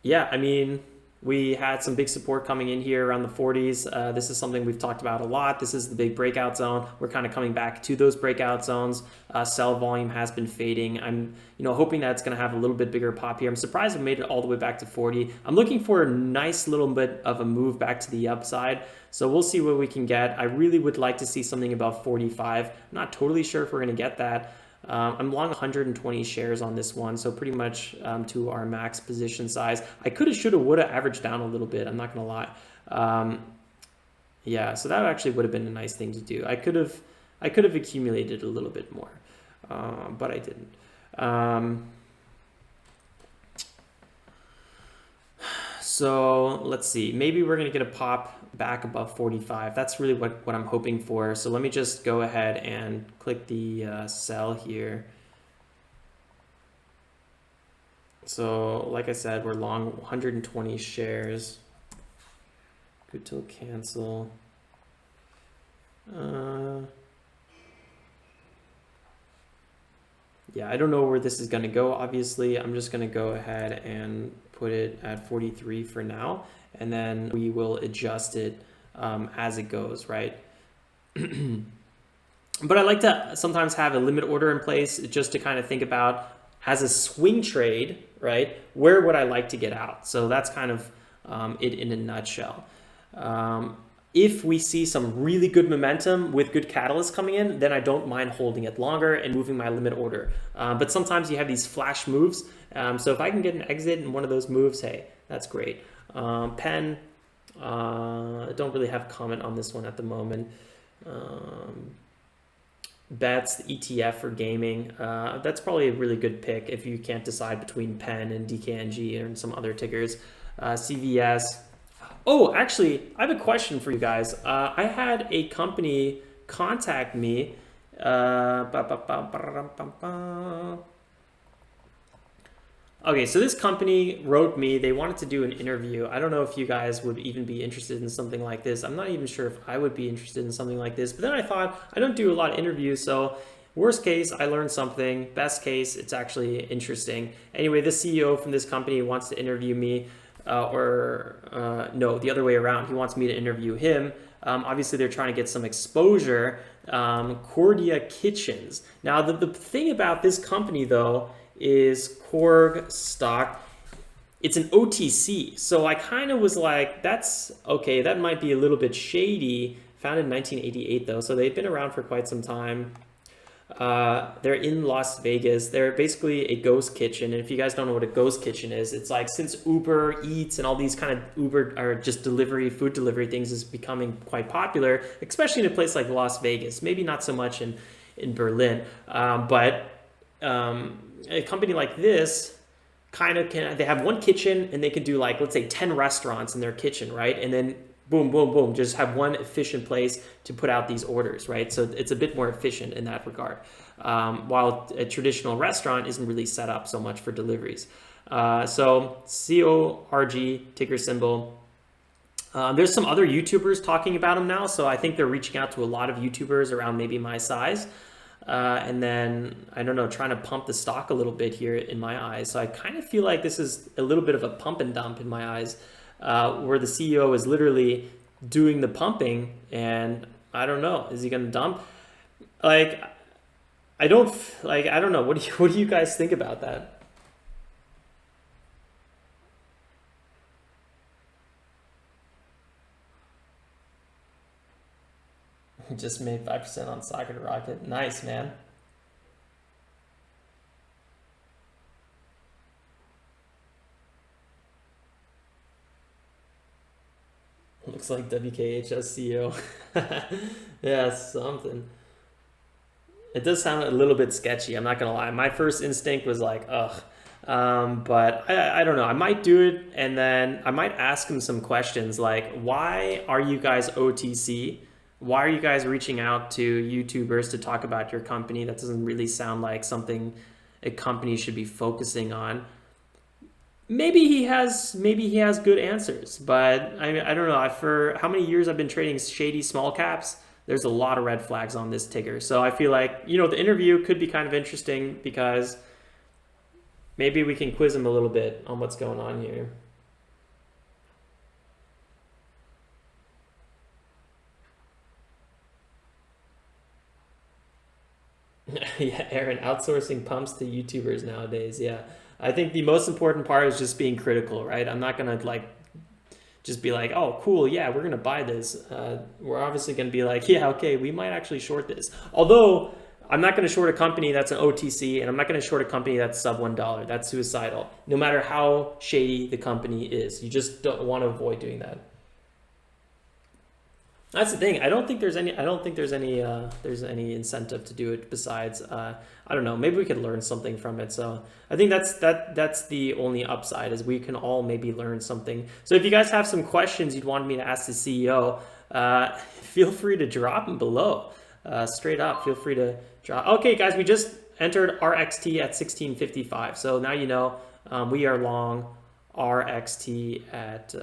Yeah, I mean, we had some big support coming in here around the 40s. This is something we've talked about a lot. This is the big breakout zone. We're kind of coming back to those breakout zones. Sell volume has been fading. I'm hoping that it's going to have a little bit bigger pop here. I'm surprised we made it all the way back to 40. I'm looking for a nice little bit of a move back to the upside. So we'll see what we can get. I really would like to see something above 45. I'm not totally sure if we're going to get that. I'm long 120 shares on this one, so pretty much to our max position size. I coulda, shoulda, woulda averaged down a little bit. I'm not gonna lie. Yeah, so that actually would have been a nice thing to do. I could have accumulated a little bit more, but I didn't. So let's see. Maybe we're gonna get a pop back above 45. That's really what I'm hoping for. So let me just go ahead and click the sell here. So like I said, we're long 120 shares. Good till cancel. Yeah, I don't know where this is going to go. Obviously, I'm just going to go ahead and put it at 43 for now, and then we will adjust it as it goes, right? But I like to sometimes have a limit order in place just to kind of think about, as a swing trade, right, where would I like to get out? So that's kind of it in a nutshell. If we see some really good momentum with good catalysts coming in, then I don't mind holding it longer and moving my limit order. But sometimes you have these flash moves. So if I can get an exit in one of those moves, hey, that's great. Pen, I don't really have a comment on this one at the moment. Bets, the ETF for gaming, that's probably a really good pick if you can't decide between Pen and DKNG and some other tickers. CVS. Oh, actually, I have a question for you guys. I had a company contact me. Okay, so this company wrote me. They wanted to do an interview. I don't know if you guys would even be interested in something like this. I'm not even sure if I would be interested in something like this. But then I thought, I don't do a lot of interviews, so worst case, I learned something. Best case, it's actually interesting. Anyway, the CEO from this company wants to interview me. No, the other way around. He wants me to interview him. Obviously, they're trying to get some exposure. Cordia Kitchens. Now, the thing about this company, though, is Korg stock. It's an OTC. So I kind of was like, that's okay. That might be a little bit shady founded in 1988 though, so they've been around for quite some time. They're in Las Vegas. They're basically a ghost kitchen. And if you guys don't know what a ghost kitchen is, it's like since Uber Eats and all these kind of Uber or just food delivery things is becoming quite popular, especially in a place like Las Vegas. Maybe not so much in Berlin, but a company like this kind of they have one kitchen and they can do like, let's say 10 restaurants in their kitchen, right? And then boom, boom, boom, just have one efficient place to put out these orders, right? So it's a bit more efficient in that regard. While a traditional restaurant isn't really set up so much for deliveries. So CORG, ticker symbol. There's some other YouTubers talking about them now. So I think they're reaching out to a lot of YouTubers around maybe my size. And then, I don't know, trying to pump the stock a little bit here in my eyes. So I kind of feel like this is a little bit of a pump and dump in my eyes, where the CEO is literally doing the pumping, and I don't know, is he going to dump? Like, I don't know. What do you guys think about that? Just made 5% on Socket Rocket. Nice, man. Looks like WKHs CEO. Yeah, something. It does sound a little bit sketchy, I'm not gonna lie. My first instinct was like, ugh. But I don't know. I might do it, and then I might ask him some questions like, why are you guys OTC? Why are you guys reaching out to YouTubers to talk about your company? That doesn't really sound like something a company should be focusing on. Maybe he has good answers, but I don't know. For how many years I've been trading shady small caps, there's a lot of red flags on this ticker. So I feel like, the interview could be kind of interesting because maybe we can quiz him a little bit on what's going on here. Yeah, Aaron, outsourcing pumps to YouTubers nowadays. Yeah. I think the most important part is just being critical, right? I'm not going to just be like, oh, cool, yeah, we're going to buy this. We're obviously going to be like, yeah, okay, we might actually short this. Although I'm not going to short a company that's an OTC, and I'm not going to short a company that's sub $1. That's suicidal. No matter how shady the company is, you just don't want to avoid doing that. That's the thing. I don't think there's any incentive to do it besides, I don't know, maybe we could learn something from it. So I think that's the only upside, is we can all maybe learn something. So if you guys have some questions you'd want me to ask the CEO, feel free to drop them below. Straight up, feel free to drop. Okay, guys, we just entered RXT at 1655. So now you know we are long RXT at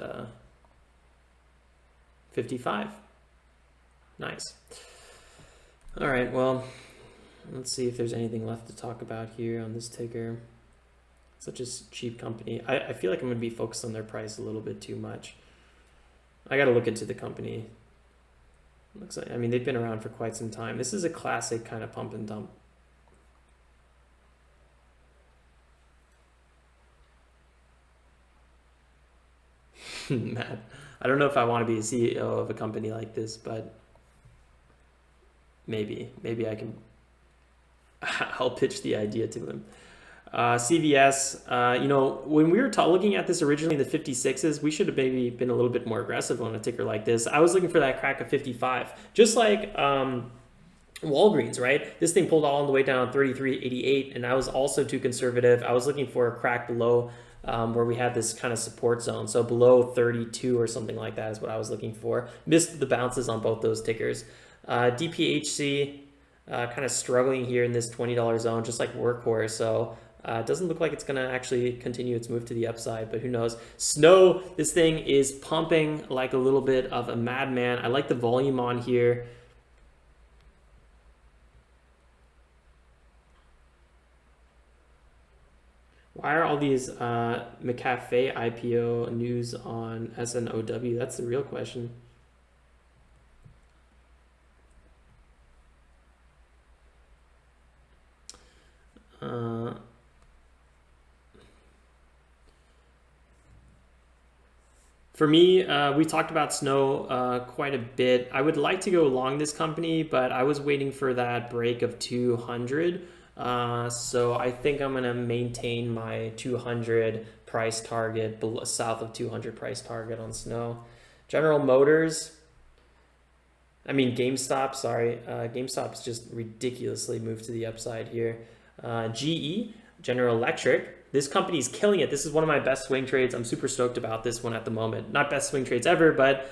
55. Nice. All right, well, let's see if there's anything left to talk about here on this ticker. Such a cheap company. I feel like I'm going to be focused on their price a little bit too much. I got to look into the company. Looks like, they've been around for quite some time. This is a classic kind of pump and dump. Matt, I don't know if I want to be a CEO of a company like this, but maybe I can. I'll pitch the idea to him. CVS, when we were looking at this originally in the 56s, we should have maybe been a little bit more aggressive on a ticker like this. I was looking for that crack of 55, just like Walgreens, right? This thing pulled all the way down 33.88, and I was also too conservative. I was looking for a crack below where we had this kind of support zone. So below 32 or something like that is what I was looking for. Missed the bounces on both those tickers. DPHC kind of struggling here in this $20 zone, just like Workhorse. So it doesn't look like it's going to actually continue its move to the upside, but who knows. Snow, this thing is pumping like a little bit of a madman. I like the volume on here. Why are all these McAfee IPO news on SNOW? That's the real question. For me, we talked about Snow quite a bit. I would like to go long this company, but I was waiting for that break of 200. So I think I'm going to maintain my 200 price target, south of 200 price target on Snow. General Motors, I mean GameStop, sorry. GameStop's just ridiculously moved to the upside here. GE, General Electric. This company is killing it. This is one of my best swing trades. I'm super stoked about this one at the moment. Not best swing trades ever, but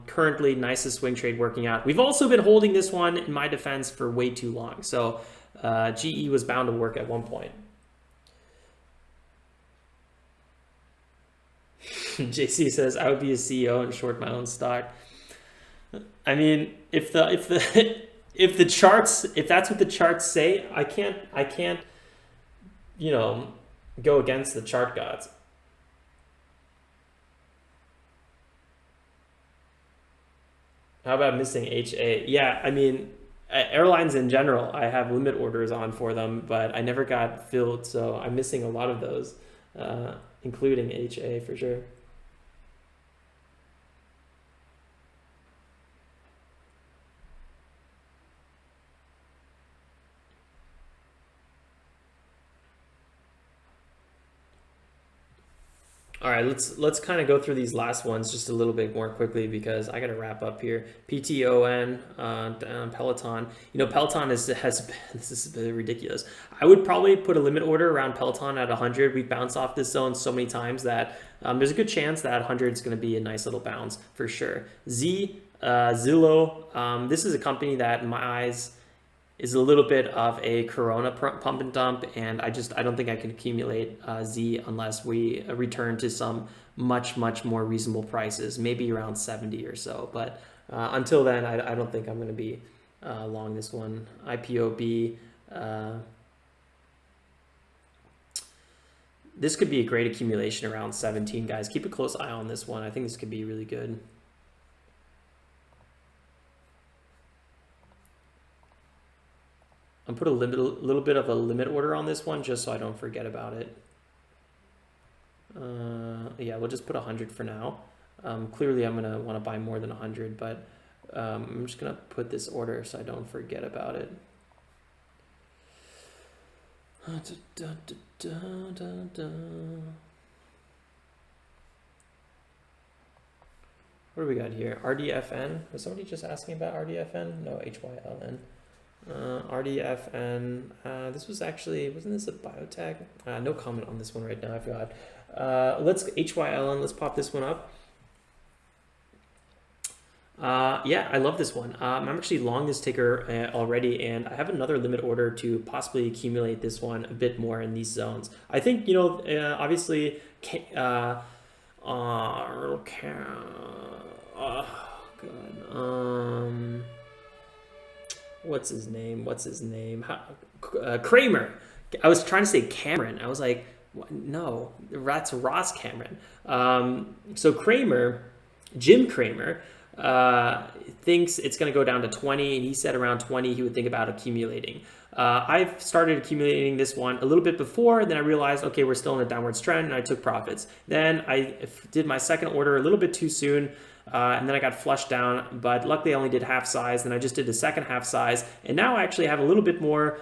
currently nicest swing trade working out. We've also been holding this one, in my defense, for way too long. So GE was bound to work at one point. JC says, I would be a CEO and short my own stock. I mean, if the charts, if that's what the charts say, I can't, you know, go against the chart gods. How about missing HA? Yeah, I mean, airlines in general, I have limit orders on for them, but I never got filled, so I'm missing a lot of those, including HA for sure. All right, let's kind of go through these last ones just a little bit more quickly because I got to wrap up here. PTON, Peloton. You know, Peloton this is ridiculous. I would probably put a limit order around Peloton at 100. We've bounced off this zone so many times that there's a good chance that 100 is going to be a nice little bounce for sure. Zillow. This is a company that in my eyes is a little bit of a Corona pump and dump, and I don't think I can accumulate Z unless we return to some much more reasonable prices, maybe around 70 or so. But until then, I don't think I'm going to be long this one. IPOB. This could be a great accumulation around 17, guys. Keep a close eye on this one. I think this could be really good. I'm put a little bit of a limit order on this one just so I don't forget about it. Yeah, we'll just put 100 for now. Clearly, I'm gonna want to buy more than 100, but I'm just gonna put this order so I don't forget about it. What do we got here? RDFN. Was somebody just asking about RDFN? No, HYLN. RDFN, this was actually, wasn't this a biotech? No comment on this one right now, I forgot. Let's HYLN, let's pop this one up. Yeah, I love this one. I'm actually long this ticker already, and I have another limit order to possibly accumulate this one a bit more in these zones. I think, you know, obviously, what's his name? Cramer. I was trying to say Cameron. I was like, no, that's Ross Cameron. So Cramer, Jim Cramer, thinks it's going to go down to 20, and he said around 20 he would think about accumulating. I've started accumulating this one a little bit before, then I realized, okay, we're still in a downwards trend, and I took profits. Then I did my second order a little bit too soon, and then I got flushed down, but luckily I only did half size. Then I just did the second half size, and now I actually have a little bit more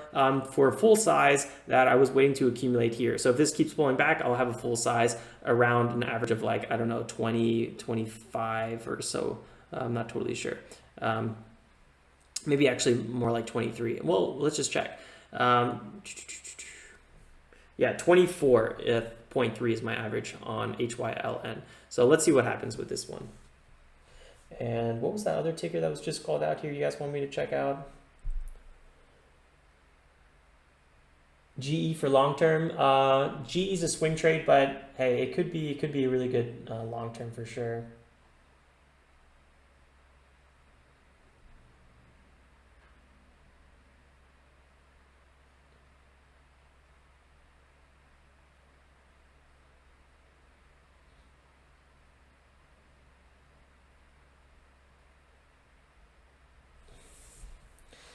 for full size that I was waiting to accumulate here. So if this keeps pulling back, I'll have a full size around an average of like, I don't know, 20, 25 or so. I'm not totally sure. Maybe actually more like 23. Well, let's just check. Yeah, 24.3 is my average on HYLN. So let's see what happens with this one. And what was that other ticker that was just called out here you guys want me to check out? GE for long term. GE is a swing trade, but hey, it could be a really good long term for sure.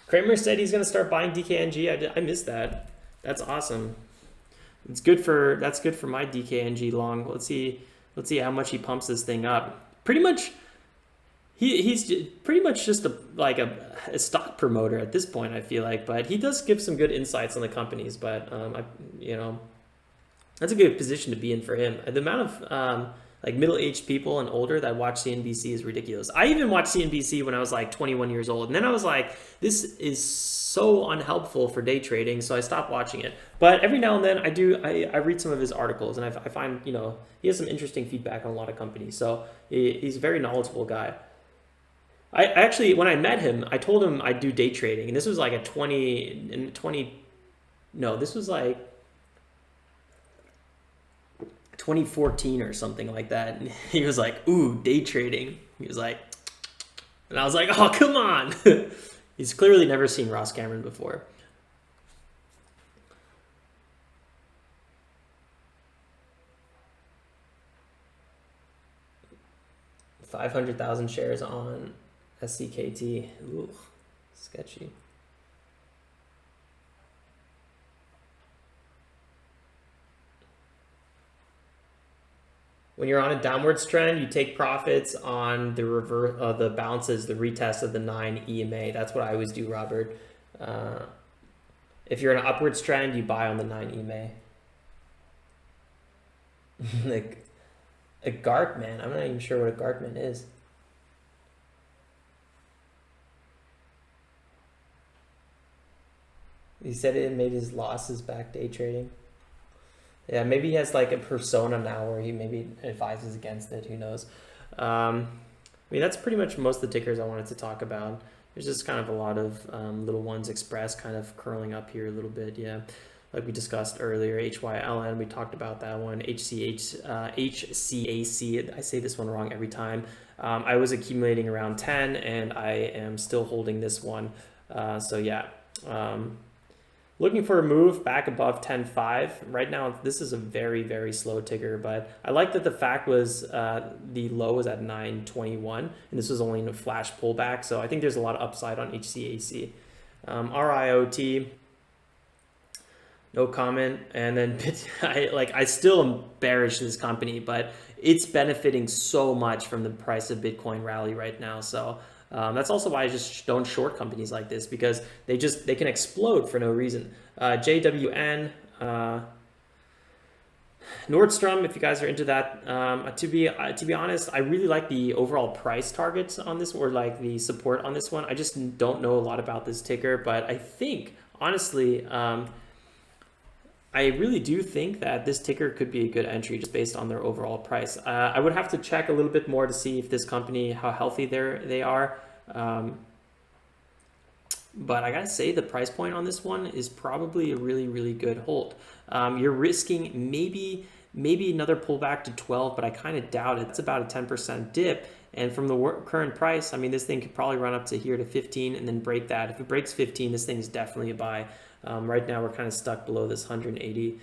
Cramer said he's going to start buying DKNG. I missed that. That's awesome. That's good for my DKNG long. Let's see Let's see how much he pumps this thing up. Pretty much, he's pretty much just a stock promoter at this point, I feel like. But he does give some good insights on the companies. But that's a good position to be in for him. The amount of like middle-aged people and older that watch CNBC is ridiculous. I even watched CNBC when I was like 21 years old, and then I was like, this is so unhelpful for day trading, so I stopped watching it. But every now and then I read some of his articles, and I find, he has some interesting feedback on a lot of companies. So he's a very knowledgeable guy. I actually, when I met him, I told him I'd do day trading, and this was like this was like 2014 or something like that. And he was like, ooh, day trading. He was like, and I was like, oh, come on. He's clearly never seen Ross Cameron before. $500,000 shares on SCKT. Ooh, sketchy. When you're on a downwards trend, you take profits on the the bounces, the retest of the 9 EMA. That's what I always do, Robert. If you're in an upwards trend, you buy on the 9 EMA. Like a Gartman. I'm not even sure what a Gartman is. He said it made his losses back day trading. Yeah, maybe he has like a persona now where he maybe advises against it. Who knows? I mean, that's pretty much most of the tickers I wanted to talk about. There's just kind of a lot of little ones. Express kind of curling up here a little bit. Yeah, like we discussed earlier. HYLN, we talked about that one. HCAC, I say this one wrong every time. I was accumulating around 10, and I am still holding this one. So yeah. Looking for a move back above 10.5. Right now, this is a very, very slow ticker, but I like that the fact was the low was at 9.21, and this was only in a flash pullback, so I think there's a lot of upside on HCAC. RIOT, no comment. And then I still am bearish this company, but it's benefiting so much from the price of Bitcoin rally right now. So that's also why I just don't short companies like this, because they can explode for no reason. JWN, Nordstrom, if you guys are into that. To be honest, I really like the overall price targets on this, or like the support on this one. I just don't know a lot about this ticker, but I think honestly, I really do think that this ticker could be a good entry just based on their overall price. I would have to check a little bit more to see if this company, how healthy they are. But I gotta say the price point on this one is probably a really, really good hold. You're risking maybe another pullback to 12, but I kind of doubt it. It's about a 10% dip. And from the current price, I mean, this thing could probably run up to here to 15 and then break that. If it breaks 15, this thing is definitely a buy. Right now, we're kind of stuck below this 180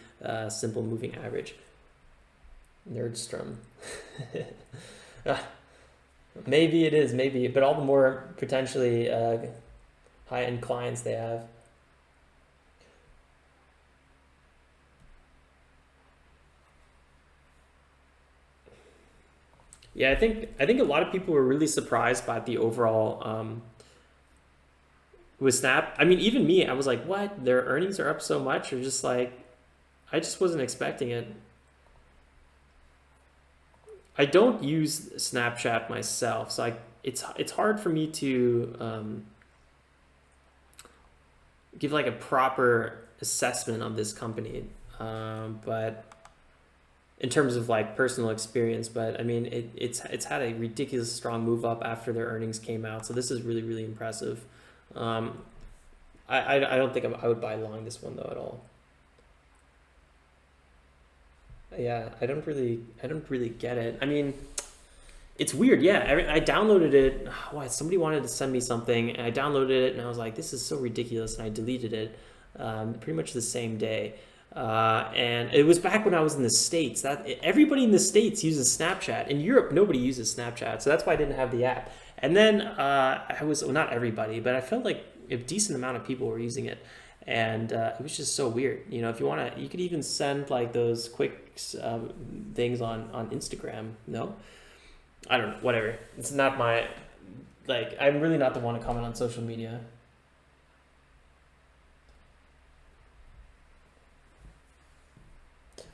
simple moving average. Nerdstrom. Maybe it is, maybe, but all the more potentially high-end clients they have. Yeah, I think a lot of people were really surprised by the overall with Snap. I mean, even me, I was like, what? Their earnings are up so much? Or just like, I just wasn't expecting it. I don't use Snapchat myself, so it's hard for me to give like a proper assessment of this company, but in terms of like personal experience. But I mean, it's had a ridiculous strong move up after their earnings came out, so this is really, really impressive. I don't think I would buy long this one though at all. Yeah, I don't really get it. I mean, it's weird. Yeah, I downloaded it. Why? Somebody wanted to send me something, and I downloaded it, and I was like, this is so ridiculous, and I deleted it pretty much the same day. And it was back when I was in the States. That everybody in the States uses Snapchat. In Europe, nobody uses Snapchat, so that's why I didn't have the app. And then not everybody, but I felt like a decent amount of people were using it. And it was just so weird. You know, if you want to, you could even send like those quick things on Instagram. No, I don't know. Whatever. It's not my, like, I'm really not the one to comment on social media.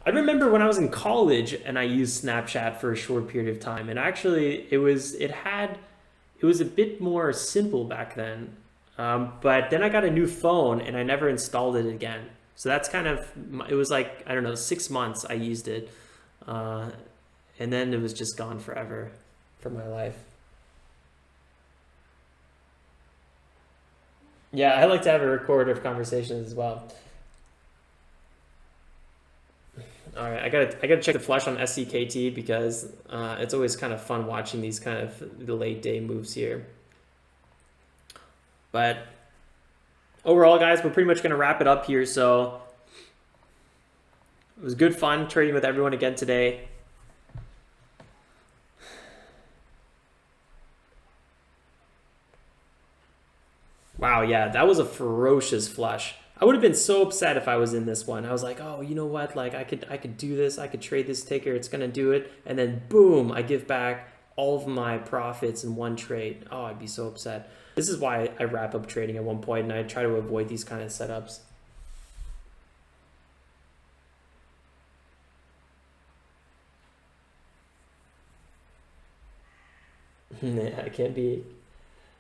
I remember when I was in college and I used Snapchat for a short period of time, and actually it was a bit more simple back then. But then I got a new phone and I never installed it again. So that's kind of, it was like, I don't know, 6 months I used it. And then it was just gone forever from my life. Yeah, I like to have a record of conversations as well. All right, I gotta check the flush on SCKT because it's always kind of fun watching these kind of the late day moves here. But overall, guys, we're pretty much gonna wrap it up here. So it was good fun trading with everyone again today. Wow, yeah, that was a ferocious flush. I would have been so upset if I was in this one. I was like, oh, you know what? Like I could do this. I could trade this ticker. It's gonna do it. And then boom, I give back all of my profits in one trade. Oh, I'd be so upset. This is why I wrap up trading at one point and I try to avoid these kind of setups. Yeah,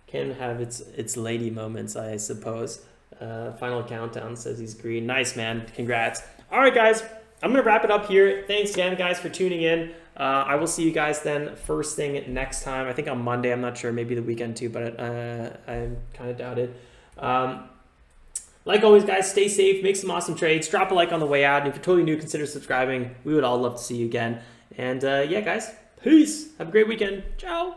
can have its lady moments, I suppose. Final countdown says he's green. Nice, man. Congrats. All right, guys. I'm going to wrap it up here. Thanks again, guys, for tuning in. I will see you guys then first thing next time. I think on Monday. I'm not sure. Maybe the weekend too, but I kind of doubt it. Like always, guys, stay safe. Make some awesome trades. Drop a like on the way out. And if you're totally new, consider subscribing. We would all love to see you again. And yeah, guys, peace. Have a great weekend. Ciao.